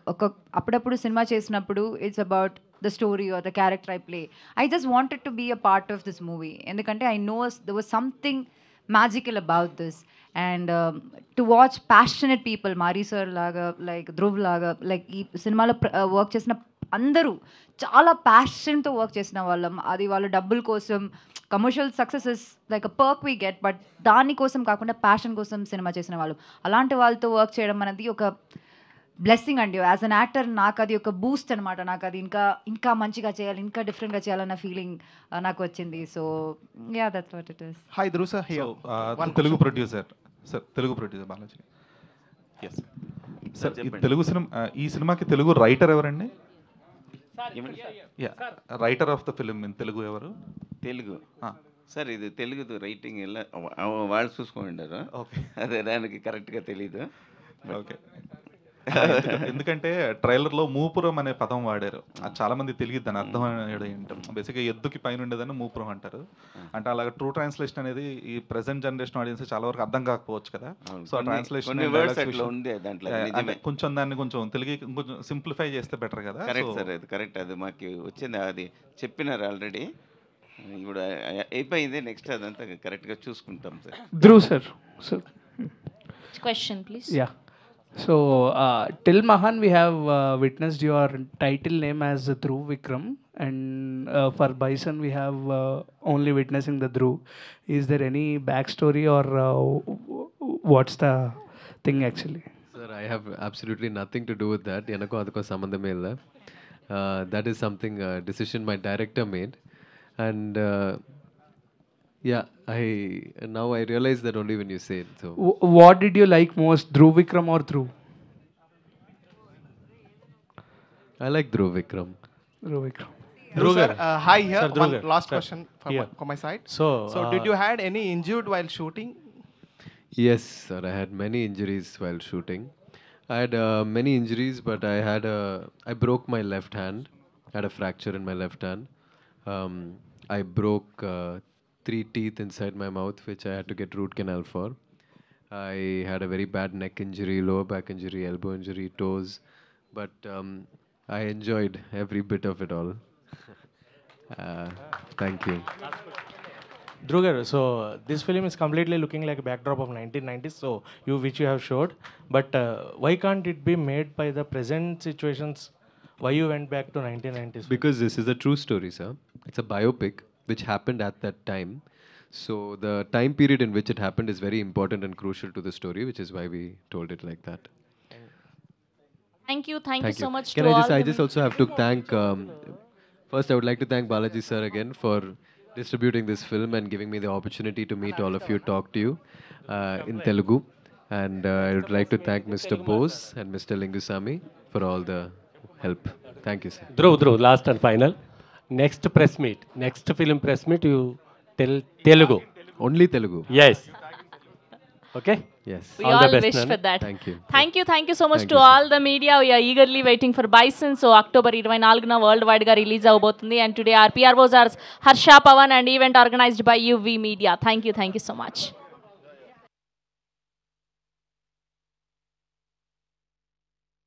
అప్పుడప్పుడు cinema చేసినప్పుడు it's about the story or the character I play. I just wanted to be a part of this movie ఎందుకంటే I know there was something magical about this. And to watch passionate people, Mari sir లాగా, like Dhruv లాగా, like ఈ సినిమాలో work చేసిన అందరూ చాలా ప్యాషన్తో work చేసిన వాళ్ళం. అది వాళ్ళ డబ్బుల కోసం, commercial success is like a perk we get, but దానికోసం కాకుండా ప్యాషన్ కోసం సినిమా చేసిన వాళ్ళు. అలాంటి వాళ్ళతో వర్క్ చేయడం అనేది ఒక బ్లెస్సింగ్ అండి. యాజ్ అన్ యాక్టర్ నాకు అది ఒక బూస్ట్ అనమాట. నాకు అది ఇంకా మంచిగా చేయాలి, ఇంకా డిఫరెంట్గా చేయాలన్న ఫీలింగ్ నాకు వచ్చింది. So yeah, that's what it is. Hi, Dhruv sir here. Telugu producer sir, Telugu producer Balaji. Yes sir, ఈ సినిమాకి తెలుగు రైటర్ ఎవరండి? Writer of the film in Telugu ఎవరు? తెలుగు సార్, ఇది తెలుగు రైటింగ్ ఎలా వాళ్ళు చూసుకుంటారు. ఓకే, అదే దానికి కరెక్ట్గా తెలీదు. ఓకే, ఎందుకంటే ట్రైలర్లో మూపురం అనే పదం వాడారు. అది చాలా మంది తెలియదు దాని అర్థం ఏంటో. బేసిక్గా ఎద్దుకి పైన ఉండేదని మూపురం అంటారు. అంటే అలాగే ట్రూ ట్రాన్స్లేషన్ అనేది ఈ ప్రెసెంట్ జనరేషన్ ఆడియన్స్ చాలా వరకు అర్థం కాకపోవచ్చు కదా. సో ఆ ట్రాన్స్లేషన్ కొంచెం దాన్ని కొంచెం తెలుగు కొంచెం సింప్లిఫై చేస్తే బెటర్ కదా. కరెక్ట్ సార్, అది కరెక్ట్. అది మాకు వచ్చింది, అది చెప్పినారు ఆల్రెడీ. ఇప్పుడు అయిపోయింది, నెక్స్ట్ అదంతా కరెక్ట్గా చూసుకుంటాం sir. Dhruv sir, question please. Yeah. So, till Mahan, we have witnessed your title name as Dhruv Vikram, and for Bison, we have only witnessing the Dhruv. Is there any backstory or what's the thing actually? Sir, I have absolutely nothing to do with that. Yanako adako sambandhame illa. That is something decision my director made, and yeah, now I realize that only when you say it. So, What did you like most, Dhruv Vikram or Dhruv? I like Dhruv Vikram. Dhruv Vikram. Dhruv sir, hi here. Sir, Dhruv One sir. last Sir, question here. from my side. So, did you had any injured while shooting? Yes, sir. I had many injuries while shooting. I had many injuries, but I broke my left hand. I had a fracture in my left hand. I broke 3 teeth inside my mouth, which I had to get root canal for. I had a very bad neck injury, lower back injury, elbow injury, toes. But I enjoyed every bit of it all. Thank you. Dhruv garu, so this film is completely looking like a backdrop of 1990s, so which you have showed. But why can't it be made by the present situations? Why you went back to 1990s? Because this is a true story, sir. It's a biopic which happened at that time. So the time period in which it happened is very important and crucial to the story, which is why we told it like that. Thank you so much Can to I all just, I the- just also have to thank, first I would like to thank Balaji sir again for distributing this film and giving me the opportunity to meet all of you, talk to you in Telugu. And I would like to thank Mr. Bose and Mr. Lingusamy for all the help. Thank you, sir. Dhruv, last and final. Next press meet, next film press meet, you tell Telugu. Only Telugu. Yes. Okay. Yes. We All all the best, wish Nan. for that. Thank you. Thank you so much Thank to you, sir. all the media. We are eagerly waiting for Bison. So October 24న worldwide గా release అవబోతుంది. And today our PROs are Harsha Pavan and event organized by UV Media. Thank you so much.